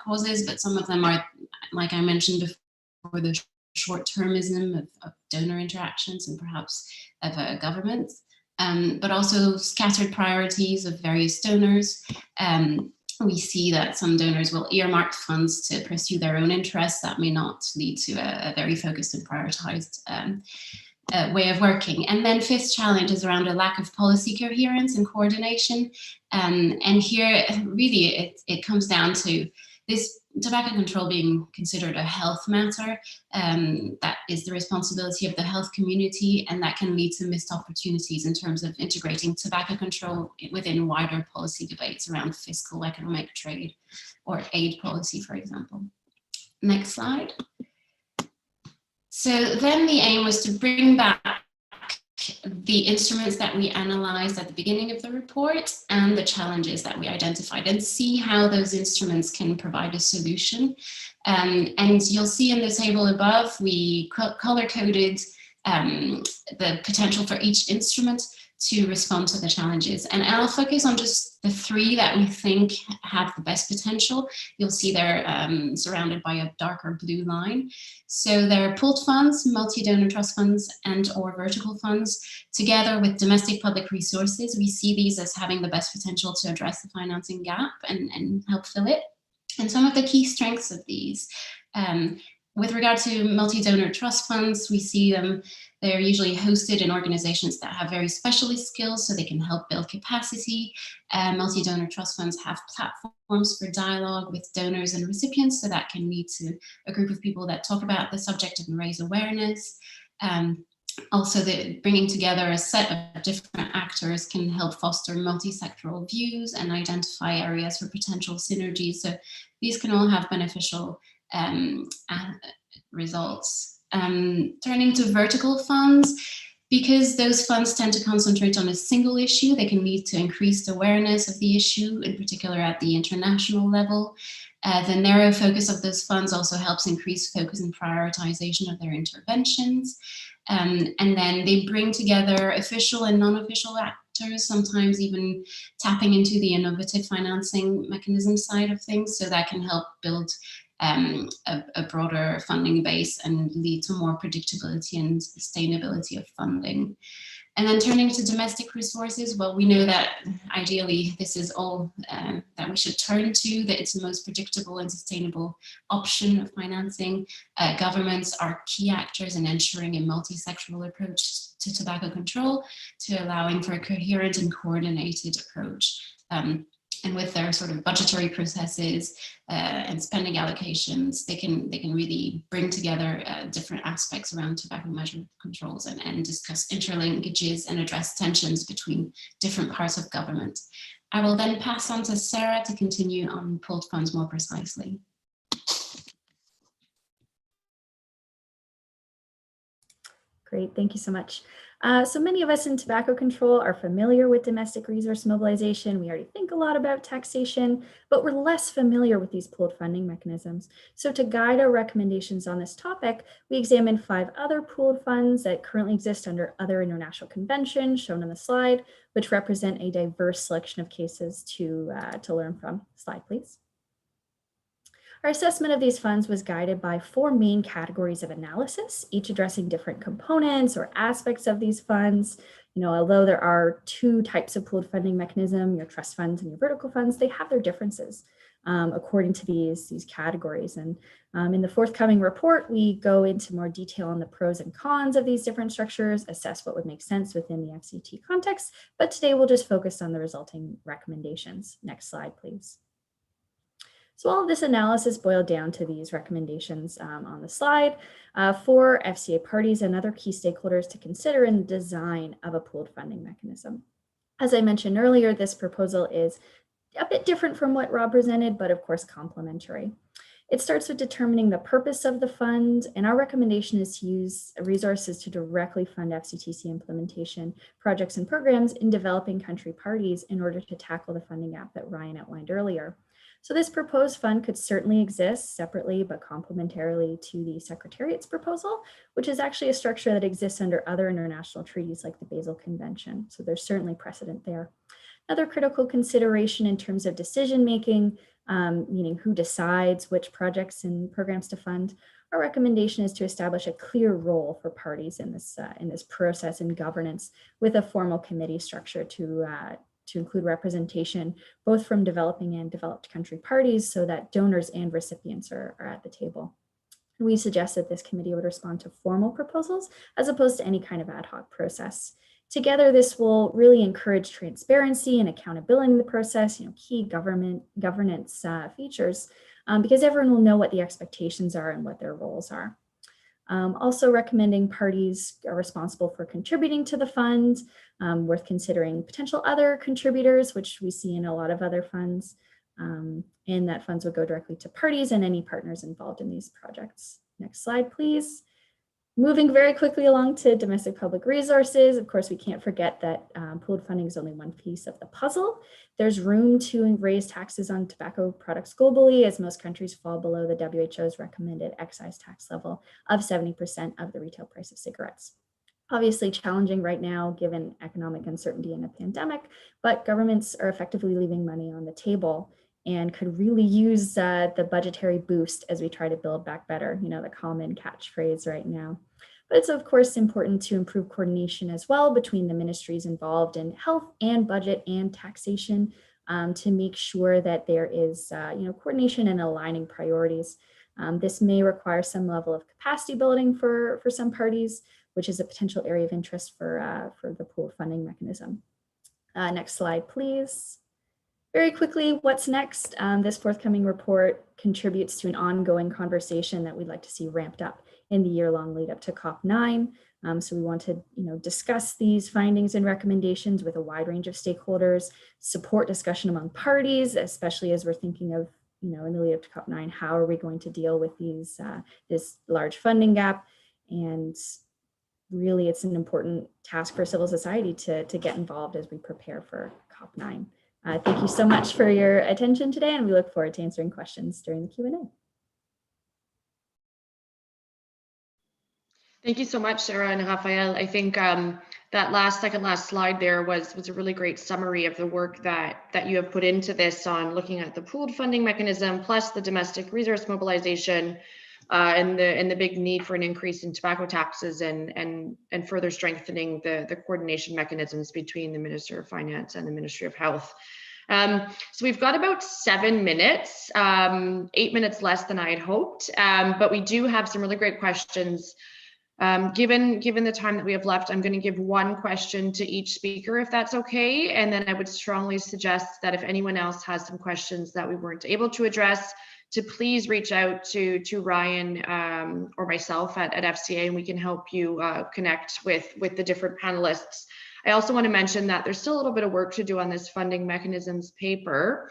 causes, but some of them are, like I mentioned before, the short-termism of donor interactions and perhaps of governments, but also scattered priorities of various donors. We see that some donors will earmark funds to pursue their own interests. That may not lead to a very focused and prioritized way of working. And then fifth challenge is around a lack of policy coherence and coordination. And here really it comes down to this tobacco control being considered a health matter. That is the responsibility of the health community, and that can lead to missed opportunities in terms of integrating tobacco control within wider policy debates around fiscal, economic, trade, or aid policy, for example. Next slide. So then the aim was to bring back the instruments that we analyzed at the beginning of the report and the challenges that we identified, and see how those instruments can provide a solution. And you'll see in the table above, we color-coded the potential for each instrument to respond to the challenges. And I'll focus on just the three that we think have the best potential. You'll see they're surrounded by a darker blue line. So they're pooled funds, multi-donor trust funds, and or vertical funds. Together with domestic public resources, we see these as having the best potential to address the financing gap and help fill it. And some of the key strengths of these, With regard to multi-donor trust funds, we see them, they're usually hosted in organizations that have very specialist skills so they can help build capacity. Multi-donor trust funds have platforms for dialogue with donors and recipients, so that can lead to a group of people that talk about the subject and raise awareness. Also, bringing together a set of different actors can help foster multi-sectoral views and identify areas for potential synergies. So these can all have beneficial results. Turning to vertical funds, because those funds tend to concentrate on a single issue, they can lead to increased awareness of the issue, in particular at the international level. The narrow focus of those funds also helps increase focus and prioritization of their interventions. And then they bring together official and non-official actors, sometimes even tapping into the innovative financing mechanism side of things, so that can help build a broader funding base and lead to more predictability and sustainability of funding. And then turning to domestic resources, well, we know that ideally this is all that we should turn to, that it's the most predictable and sustainable option of financing. Governments are key actors in ensuring a multi-sectoral approach to tobacco control, to allowing for a coherent and coordinated approach. And with their sort of budgetary processes and spending allocations, they can really bring together different aspects around tobacco measure controls and discuss interlinkages and address tensions between different parts of government. I will then pass on to Sarah to continue on pooled funds more precisely. Great, thank you so much. So many of us in tobacco control are familiar with domestic resource mobilization. We already think a lot about taxation, but we're less familiar with these pooled funding mechanisms. So to guide our recommendations on this topic, we examined 5 other pooled funds that currently exist under other international conventions shown on the slide, which represent a diverse selection of cases to learn from. Slide, please. Our assessment of these funds was guided by 4 main categories of analysis, each addressing different components or aspects of these funds. Although there are 2 types of pooled funding mechanism, your trust funds and your vertical funds, they have their differences according to these categories. And in the forthcoming report, we go into more detail on the pros and cons of these different structures, assess what would make sense within the FCT context, but today we'll just focus on the resulting recommendations. Next slide, please. So all of this analysis boiled down to these recommendations on the slide for FCA parties and other key stakeholders to consider in the design of a pooled funding mechanism. As I mentioned earlier, this proposal is a bit different from what Rob presented, but of course complementary. It starts with determining the purpose of the fund, and our recommendation is to use resources to directly fund FCTC implementation projects and programs in developing country parties in order to tackle the funding gap that Ryan outlined earlier. So this proposed fund could certainly exist separately but complementarily to the Secretariat's proposal, which is actually a structure that exists under other international treaties like the Basel Convention. So there's certainly precedent there. Another critical consideration in terms of decision making, meaning who decides which projects and programs to fund, our recommendation is to establish a clear role for parties in this process and governance with a formal committee structure to include representation both from developing and developed country parties so that donors and recipients are at the table. We suggest that this committee would respond to formal proposals as opposed to any kind of ad hoc process. Together, this will really encourage transparency and accountability in the process, key governance features, because everyone will know what the expectations are and what their roles are. Also recommending parties are responsible for contributing to the fund, worth considering potential other contributors, which we see in a lot of other funds, and that funds would go directly to parties and any partners involved in these projects. Next slide, please. Moving very quickly along to domestic public resources, of course, we can't forget that pooled funding is only one piece of the puzzle. There's room to raise taxes on tobacco products globally, as most countries fall below the WHO's recommended excise tax level of 70% of the retail price of cigarettes. Obviously challenging right now, given economic uncertainty and a pandemic, but governments are effectively leaving money on the table and could really use the budgetary boost as we try to build back better, the common catchphrase right now. But it's of course important to improve coordination as well between the ministries involved in health and budget and taxation to make sure that there is coordination and aligning priorities. This may require some level of capacity building for some parties, which is a potential area of interest for the pooled funding mechanism. Next slide, please. Very quickly, what's next? This forthcoming report contributes to an ongoing conversation that we'd like to see ramped up in the year-long lead up to COP9. So we want to discuss these findings and recommendations with a wide range of stakeholders, support discussion among parties, especially as we're thinking of, in the lead up to COP9, how are we going to deal with this large funding gap? And really, it's an important task for civil society to get involved as we prepare for COP9. Thank you so much for your attention today, and we look forward to answering questions during the Q&A. Thank you so much, Sarah and Raphael. I think that second last slide there was a really great summary of the work that you have put into this on looking at the pooled funding mechanism, plus the domestic resource mobilization, and the big need for an increase in tobacco taxes and further strengthening the coordination mechanisms between the Minister of Finance and the Ministry of Health. So we've got about 7 minutes, 8 minutes less than I had hoped, but we do have some really great questions. Given the time that we have left, I'm going to give one question to each speaker, if that's okay. And then I would strongly suggest that if anyone else has some questions that we weren't able to address, to please reach out to Ryan or myself at FCA, and we can help you connect with the different panelists. I also want to mention that there's still a little bit of work to do on this funding mechanisms paper,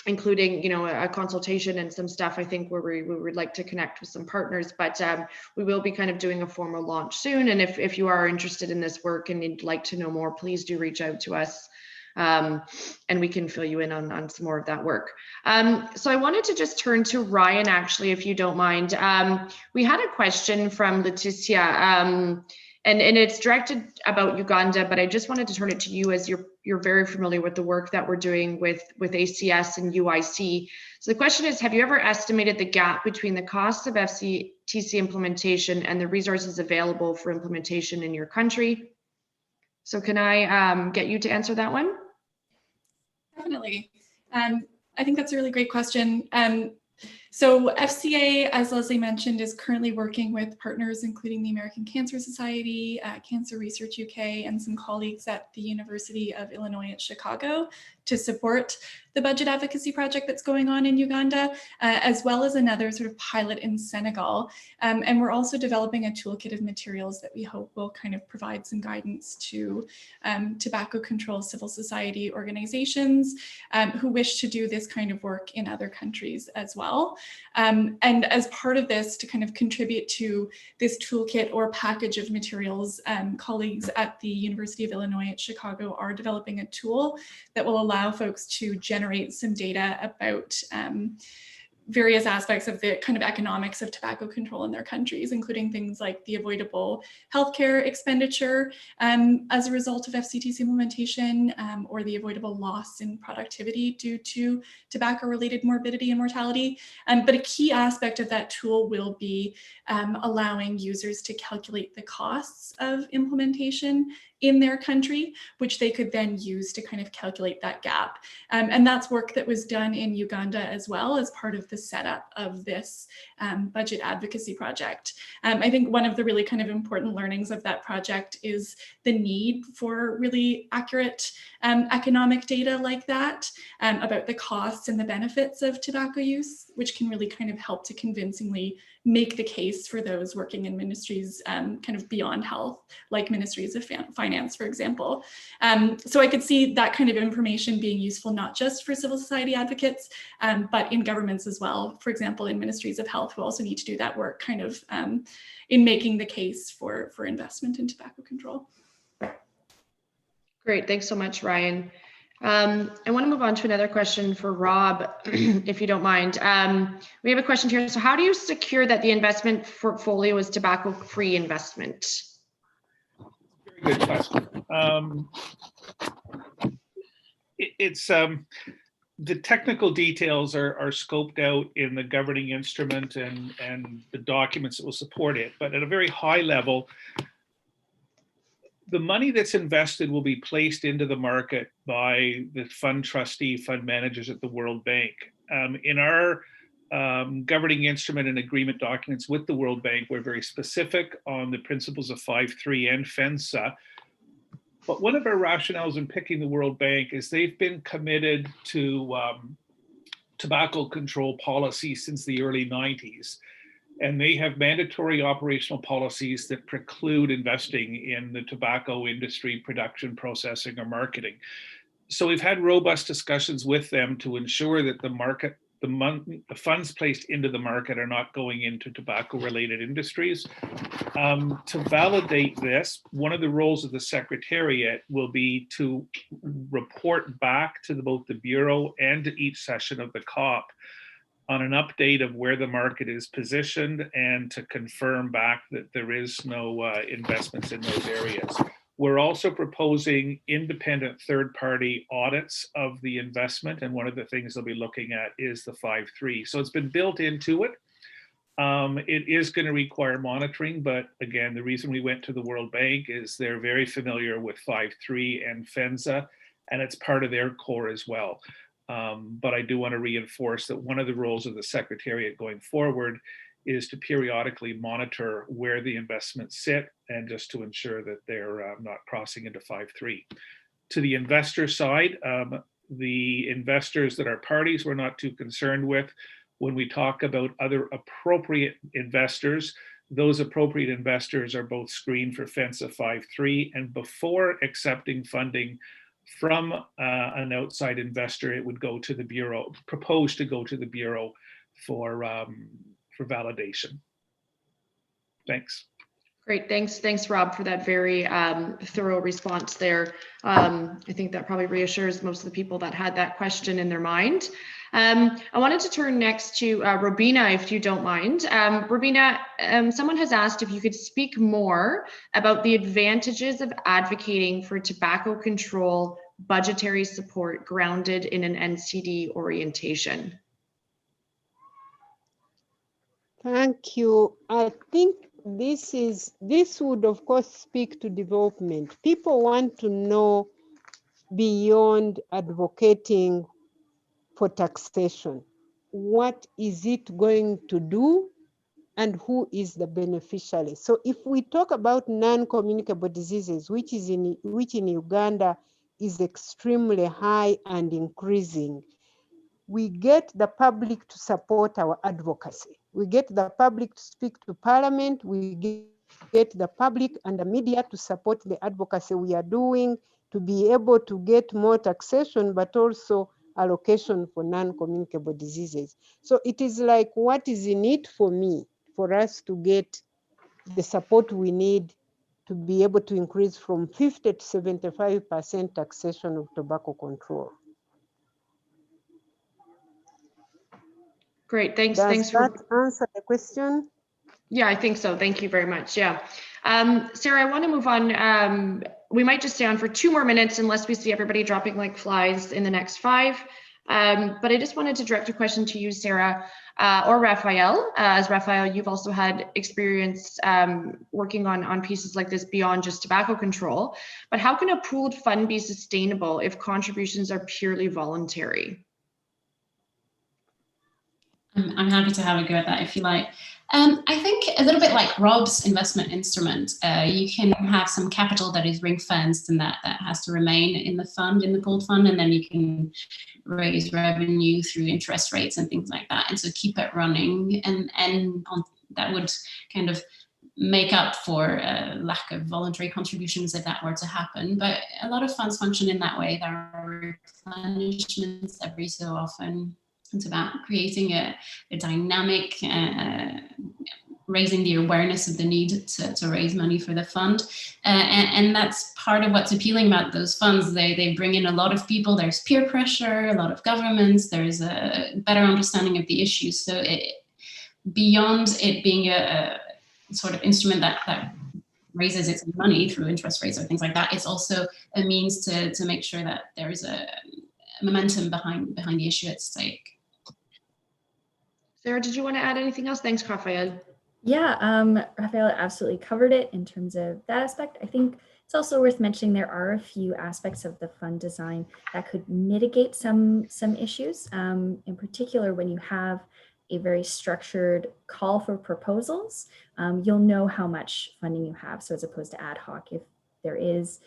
including a consultation and some stuff, I think, where we would like to connect with some partners, but we will be kind of doing a formal launch soon. And if you are interested in this work and you'd like to know more, please do reach out to us. And we can fill you in on some more of that work. So I wanted to just turn to Ryan, actually, if you don't mind. We had a question from Leticia, and it's directed about Uganda, but I just wanted to turn it to you, as you're very familiar with the work that we're doing with ACS and UIC. So the question is, have you ever estimated the gap between the costs of FCTC implementation and the resources available for implementation in your country? So can I get you to answer that one? Definitely. I think that's a really great question. So FCA, as Leslie mentioned, is currently working with partners, including the American Cancer Society, Cancer Research UK, and some colleagues at the University of Illinois at Chicago to support the budget advocacy project that's going on in Uganda, as well as another sort of pilot in Senegal. And we're also developing a toolkit of materials that we hope will kind of provide some guidance to tobacco control civil society organizations who wish to do this kind of work in other countries as well. And as part of this, to kind of contribute to this toolkit or package of materials, colleagues at the University of Illinois at Chicago are developing a tool that will allow folks to generate some data about various aspects of the kind of economics of tobacco control in their countries, including things like the avoidable healthcare expenditure as a result of FCTC implementation, or the avoidable loss in productivity due to tobacco-related morbidity and mortality. But a key aspect of that tool will be allowing users to calculate the costs of implementation in their country, which they could then use to kind of calculate that gap. And that's work that was done in Uganda as well as part of the setup of this budget advocacy project. I think one of the really kind of important learnings of that project is the need for really accurate economic data like that about the costs and the benefits of tobacco use, which can really kind of help to convincingly make the case for those working in ministries kind of beyond health, like ministries of finance, for example. So I could see that kind of information being useful, not just for civil society advocates, but in governments as well. For example, in ministries of health, who also need to do that work kind of in making the case for investment in tobacco control. Great, thanks so much, Ryan. I want to move on to another question for Rob, if you don't mind. We have a question here. So how do you secure that the investment portfolio is tobacco-free investment? Very good question. The technical details are scoped out in the governing instrument and the documents that will support it. But at a very high level, the money that's invested will be placed into the market by the fund trustee, fund managers at the World Bank. In our governing instrument and agreement documents with the World Bank were very specific on the principles of 5.3 and FENSA. But one of our rationales in picking the World Bank is they've been committed to tobacco control policy since the early 90s. And they have mandatory operational policies that preclude investing in the tobacco industry, production, processing, or marketing. So we've had robust discussions with them to ensure that the funds placed into the market are not going into tobacco-related industries. To validate this, one of the roles of the Secretariat will be to report back to both the Bureau and to each session of the COP on an update of where the market is positioned and to confirm back that there is no investments in those areas. We're also proposing independent third-party audits of the investment, and one of the things they'll be looking at is the 5.3. So it's been built into it. It is going to require monitoring, but again, the reason we went to the World Bank is they're very familiar with 5.3 and FENSA, and it's part of their core as well. But I do want to reinforce that one of the roles of the Secretariat going forward is to periodically monitor where the investments sit and just to ensure that they're not crossing into 5.3. To the investor side, the investors that are parties we're not too concerned with. When we talk about other appropriate investors, those appropriate investors are both screened for FENSA 5.3, and before accepting funding from an outside investor, it would go to the Bureau, propose to go to the Bureau for validation. Thanks. Great, thanks Rob for that very thorough response there. I think that probably reassures most of the people that had that question in their mind. I wanted to turn next to Robina, if you don't mind. Robina, someone has asked if you could speak more about the advantages of advocating for tobacco control budgetary support grounded in an NCD orientation. Thank you. I think this would of course speak to development. People want to know beyond advocating for taxation, what is it going to do and who is the beneficiary? So if we talk about non-communicable diseases, which in Uganda is extremely high and increasing, we get the public to support our advocacy. We get the public to speak to Parliament. We get the public and the media to support the advocacy we are doing to be able to get more taxation, but also allocation for non-communicable diseases. So it is like, what is in it for me, for us to get the support we need to be able to increase from 50 to 75% taxation of tobacco control. Great, thanks. Does that answer the question? Yeah, I think so. Thank you very much. Yeah. Sarah, I want to move on. We might just stay on for 2 more minutes unless we see everybody dropping like flies in the next 5. But I just wanted to direct a question to you, Sarah, or Raphael. As Raphael, you've also had experience working on pieces like this beyond just tobacco control. But how can a pooled fund be sustainable if contributions are purely voluntary? I'm happy to have a go at that if you like. I think a little bit like Rob's investment instrument, you can have some capital that is ring-fenced and that has to remain in the fund, in the pooled fund, and then you can raise revenue through interest rates and things like that, and so keep it running, and that would kind of make up for lack of voluntary contributions if that were to happen. But a lot of funds function in that way. There are replenishments every so often. It's about creating a dynamic, raising the awareness of the need to raise money for the fund. And that's part of what's appealing about those funds. They bring in a lot of people, there's peer pressure, a lot of governments, there's a better understanding of the issues. So beyond it being a sort of instrument that raises its money through interest rates or things like that, it's also a means to make sure that there is a momentum behind the issue at stake. Sarah, did you want to add anything else? Thanks, Raphael. Yeah, Raphael absolutely covered it in terms of that aspect. I think it's also worth mentioning there are a few aspects of the fund design that could mitigate some issues. In particular, when you have a very structured call for proposals, you'll know how much funding you have. So as opposed to ad hoc, if there is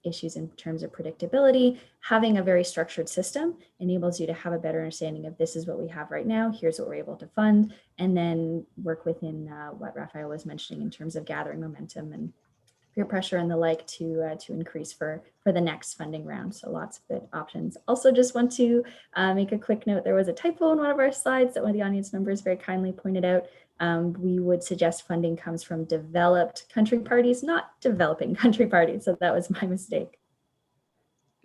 issues in terms of predictability, having a very structured system enables you to have a better understanding of this is what we have right now, here's what we're able to fund, and then work within what Raphael was mentioning in terms of gathering momentum and peer pressure and the like to increase for the next funding round. So lots of good options. Also just want to make a quick note, there was a typo in one of our slides that one of the audience members very kindly pointed out. We would suggest funding comes from developed country parties, not developing country parties. So that was my mistake.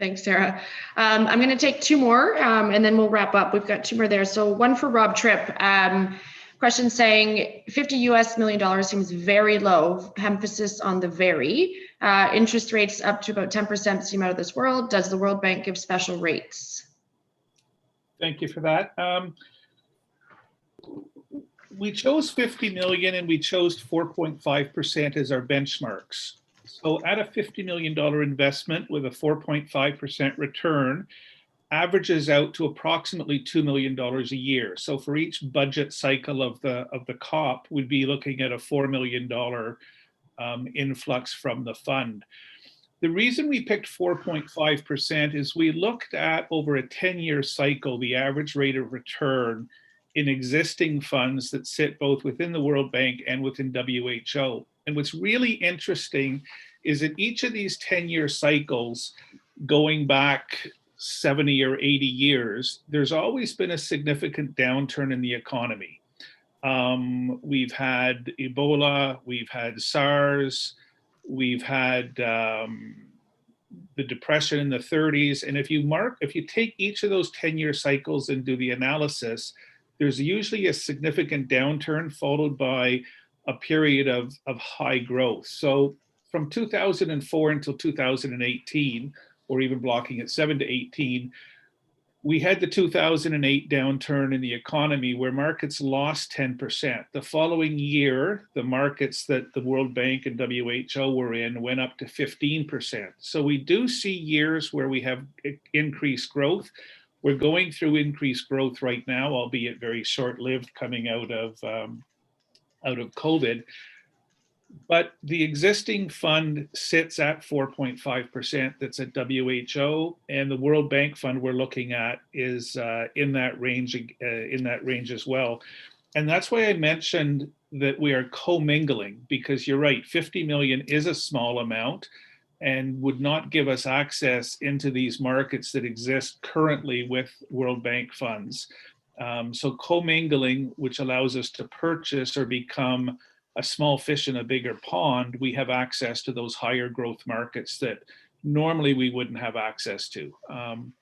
Thanks, Sarah. I'm going to take two more and then we'll wrap up. We've got two more there. So one for Rob Tripp. Question saying $50 million seems very low, emphasis on the very. Interest rates up to about 10% seem out of this world. Does the World Bank give special rates? Thank you for that. We chose 50 million and we chose 4.5% as our benchmarks. So at a $50 million investment with a 4.5% return, averages out to approximately $2 million a year. So for each budget cycle of the COP, we'd be looking at a $4 million influx from the fund. The reason we picked 4.5% is we looked at over a 10-year cycle, the average rate of return in existing funds that sit both within the World Bank and within WHO. And what's really interesting is that each of these 10-year cycles going back 70 or 80 years, there's always been a significant downturn in the economy. We've had Ebola, we've had SARS, we've had the Depression in the 30s. And if you take each of those 10-year cycles and do the analysis, there's usually a significant downturn followed by a period of high growth. So from 2004 until 2018, or even blocking at 7 to 18, we had the 2008 downturn in the economy where markets lost 10%. The following year, the markets that the World Bank and WHO were in went up to 15%. So we do see years where we have increased growth. We're going through increased growth right now, albeit very short-lived coming out of COVID. But the existing fund sits at 4.5%. That's at WHO, and the World Bank fund we're looking at is in that range as well. And that's why I mentioned that we are commingling, because you're right, 50 million is a small amount and would not give us access into these markets that exist currently with World Bank funds. So commingling, which allows us to purchase or become a small fish in a bigger pond, we have access to those higher growth markets that normally we wouldn't have access to. And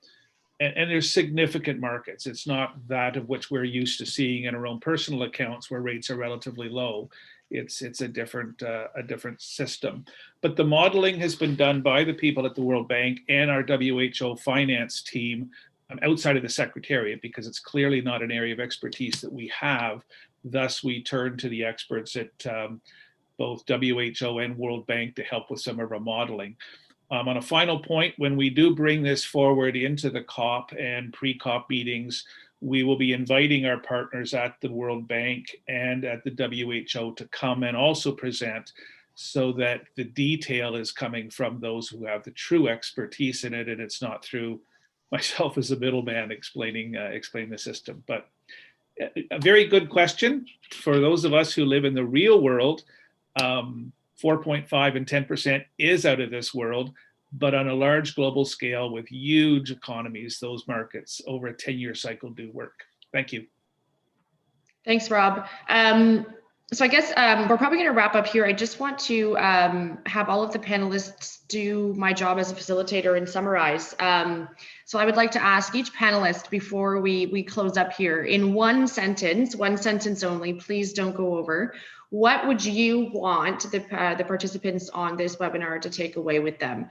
there's significant markets. It's not that of which we're used to seeing in our own personal accounts where rates are relatively low. It's a different system. But the modeling has been done by the people at the World Bank and our WHO finance team outside of the Secretariat, because it's clearly not an area of expertise that we have. Thus, we turn to the experts at both WHO and World Bank to help with some of our modeling. On a final point, when we do bring this forward into the COP and pre-COP meetings, we will be inviting our partners at the World Bank and at the WHO to come and also present, so that the detail is coming from those who have the true expertise in it, and it's not through myself as a middleman explaining the system. But a very good question for those of us who live in the real world. 4.5 and 10% is out of this world, but on a large global scale with huge economies, those markets over a 10-year cycle do work. Thank you. Thanks, Rob. So I guess we're probably going to wrap up here. I just want to have all of the panelists do my job as a facilitator and summarize. So I would like to ask each panelist before we close up here, in one sentence only, please don't go over. What would you want the participants on this webinar to take away with them?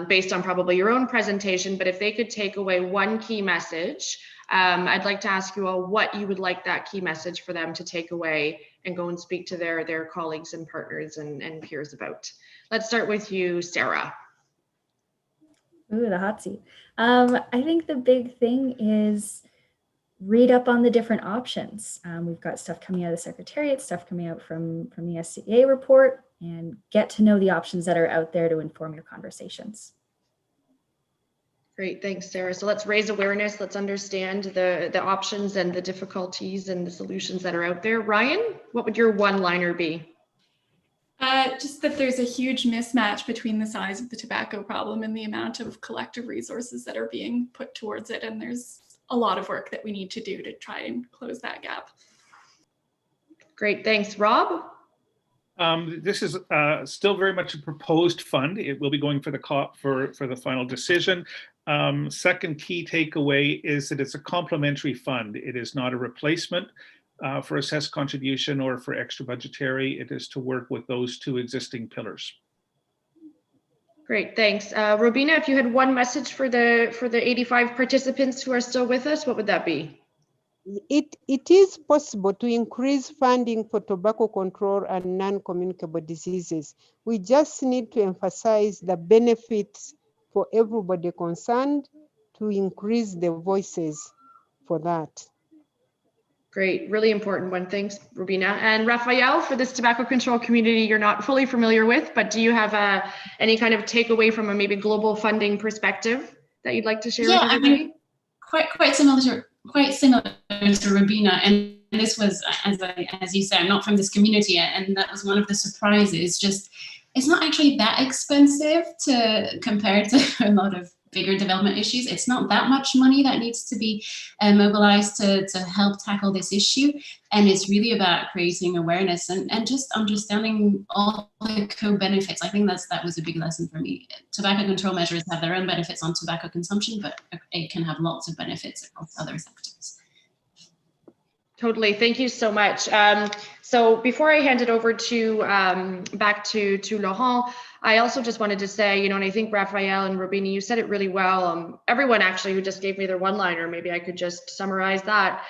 Based on probably your own presentation, but if they could take away one key message, I'd like to ask you all what you would like that key message for them to take away and go and speak to their colleagues and partners and peers about. Let's start with you, Sarah. Ooh, the hot seat. I think the big thing is read up on the different options. We've got stuff coming out of the Secretariat, stuff coming out from the FCA report, and get to know the options that are out there to inform your conversations. Great, thanks, Sarah. So let's raise awareness. Let's understand the options and the difficulties and the solutions that are out there. Ryan, what would your one-liner be? Just that there's a huge mismatch between the size of the tobacco problem and the amount of collective resources that are being put towards it. And there's a lot of work that we need to do to try and close that gap. Great, thanks. Rob? This is still very much a proposed fund. It will be going for the final decision. Second key takeaway is that it's a complementary fund. It is not a replacement for assessed contribution or for extra budgetary. It is to work with those two existing pillars. Great, thanks. Robina, if you had one message for the 85 participants who are still with us, what would that be? It is possible to increase funding for tobacco control and non-communicable diseases. We just need to emphasize the benefits for everybody concerned to increase the voices for that. Great, really important one. Thanks, Rubina. And Raphael, for this tobacco control community you're not fully familiar with, but do you have any kind of takeaway from a maybe global funding perspective that you'd like to share with everybody? I mean, quite similar to Rubina, and this was, as you said, I'm not from this community, and that was one of the surprises. Just, it's not actually that expensive to compare to a lot of bigger development issues. It's not that much money that needs to be mobilized to help tackle this issue. And it's really about creating awareness and just understanding all the co-benefits. I think that was a big lesson for me. Tobacco control measures have their own benefits on tobacco consumption, but it can have lots of benefits across other sectors. Totally, thank you so much. So before I hand it over to back to Laurent, I also just wanted to say, and I think Raphael and Robina, you said it really well. Everyone actually who just gave me their one-liner, maybe I could just summarize that.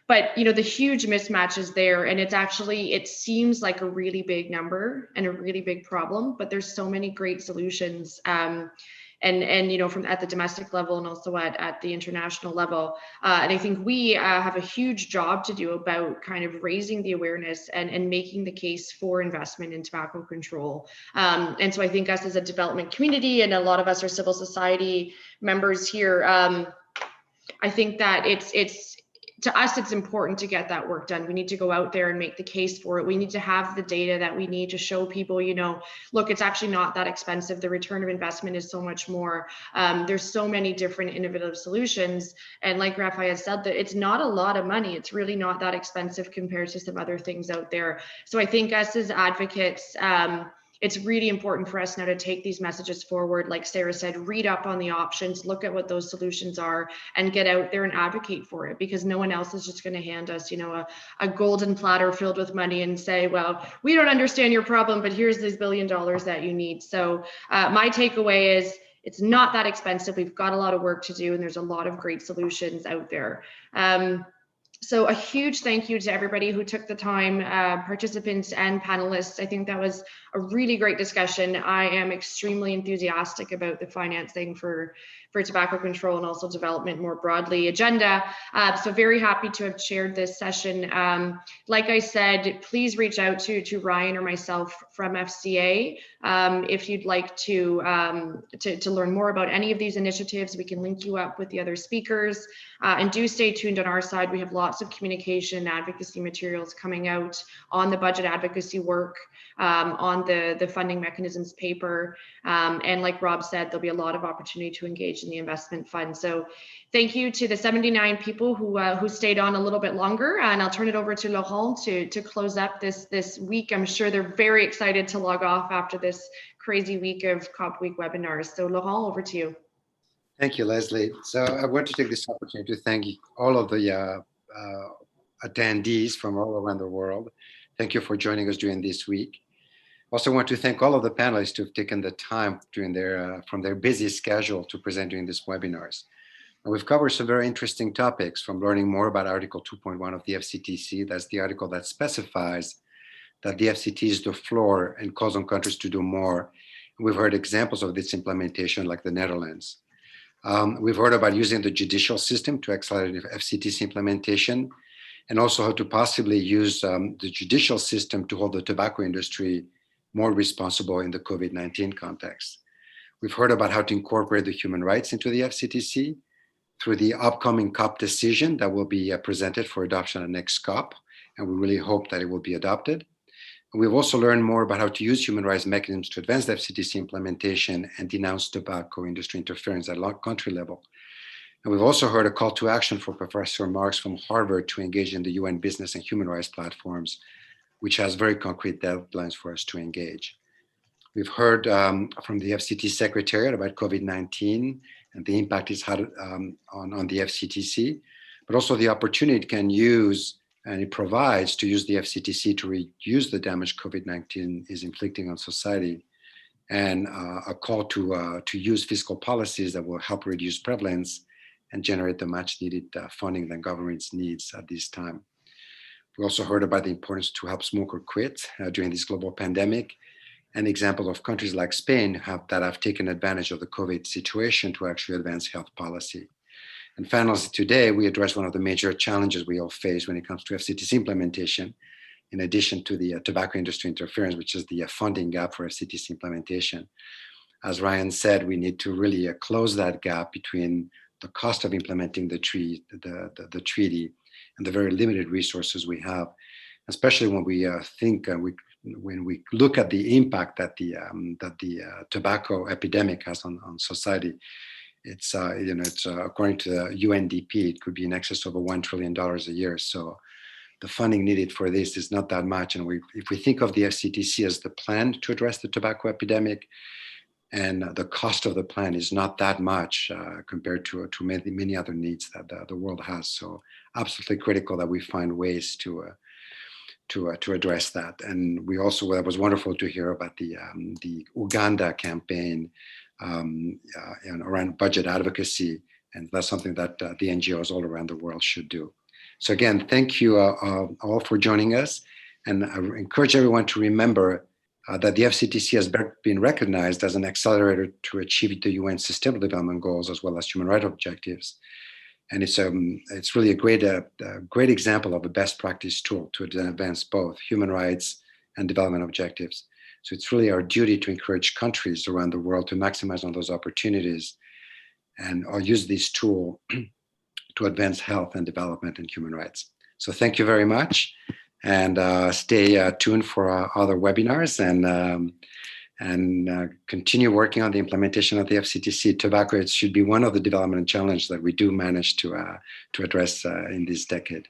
But the huge mismatch is there, and it seems like a really big number and a really big problem, but there's so many great solutions. And from at the domestic level and also at the international level. And I think we have a huge job to do about kind of raising the awareness and making the case for investment in tobacco control. And so I think us as a development community, and a lot of us are civil society members here, I think that to us, it's important to get that work done. We need to go out there and make the case for it. We need to have the data that we need to show people, look, it's actually not that expensive. The return of investment is so much more. There's so many different innovative solutions. And like Raphael said, that it's not a lot of money. It's really not that expensive compared to some other things out there. So I think us as advocates, it's really important for us now to take these messages forward. Like Sarah said, read up on the options, look at what those solutions are, and get out there and advocate for it, because no one else is just going to hand us, a golden platter filled with money and say, well, we don't understand your problem, but here's this $1 billion that you need. So my takeaway is, it's not that expensive. We've got a lot of work to do, and there's a lot of great solutions out there. So a huge thank you to everybody who took the time, participants and panelists. I think that was a really great discussion. I am extremely enthusiastic about the financing for tobacco control and also development more broadly agenda. So very happy to have chaired this session. Like I said, please reach out to Ryan or myself from FCA if you'd like to learn more about any of these initiatives. We can link you up with the other speakers, and do stay tuned on our side. We have lots of communication and advocacy materials coming out on the budget advocacy work, on the funding mechanisms paper, and like Rob said, there'll be a lot of opportunity to engage in the investment fund. So thank you to the 79 people who stayed on a little bit longer, and I'll turn it over to Laurent to close up this week. I'm sure they're very excited to log off after this crazy week of COP Week webinars. So Laurent, over to you. Thank you, Leslie. So I want to take this opportunity to thank all of the attendees from all around the world. Thank you for joining us during this week. Also want to thank all of the panelists who have taken the time from their busy schedule to present during these webinars. And we've covered some very interesting topics, from learning more about Article 2.1 of the FCTC. That's the article that specifies that the FCT is the floor and calls on countries to do more. We've heard examples of this implementation, like the Netherlands. We've heard about using the judicial system to accelerate FCTC implementation, and also how to possibly use the judicial system to hold the tobacco industry more responsible in the COVID-19 context. We've heard about how to incorporate the human rights into the FCTC through the upcoming COP decision that will be presented for adoption at next COP, and we really hope that it will be adopted. We've also learned more about how to use human rights mechanisms to advance the FCTC implementation and denounce tobacco industry interference at country level. And we've also heard a call to action for Professor Marks from Harvard to engage in the UN business and human rights platforms, which has very concrete deadlines for us to engage. We've heard from the FCT Secretariat about COVID-19 and the impact it's had on the FCTC, but also the opportunity it can use and it provides to use the FCTC to reduce the damage COVID-19 is inflicting on society, and a call to use fiscal policies that will help reduce prevalence and generate the much needed funding that governments needs at this time. We also heard about the importance to help smoker quit during this global pandemic, an example of countries like Spain that have taken advantage of the COVID situation to actually advance health policy. And finally, today, we address one of the major challenges we all face when it comes to FCTC implementation, in addition to the tobacco industry interference, which is the funding gap for FCTC implementation. As Ryan said, we need to really close that gap between the cost of implementing the treaty and the very limited resources we have, especially when we when we look at the impact that the tobacco epidemic has on society. It's according to the UNDP, it could be in excess of $1 trillion a year. So the funding needed for this is not that much. And if we think of the FCTC as the plan to address the tobacco epidemic, and the cost of the plan is not that much compared to many other needs that the world has. So absolutely critical that we find ways to address that. And we also, that was wonderful to hear about the Uganda campaign around budget advocacy, and that's something that the NGOs all around the world should do. So again, thank you all for joining us, and I encourage everyone to remember that the FCTC has been recognized as an accelerator to achieve the UN Sustainable Development Goals as well as human rights objectives, and it's really a great example of a best practice tool to advance both human rights and development objectives. So it's really our duty to encourage countries around the world to maximize on those opportunities and or use this tool to advance health and development and human rights. So thank you very much, and stay tuned for other webinars and continue working on the implementation of the FCTC. Tobacco, it should be one of the development challenges that we do manage to address in this decade.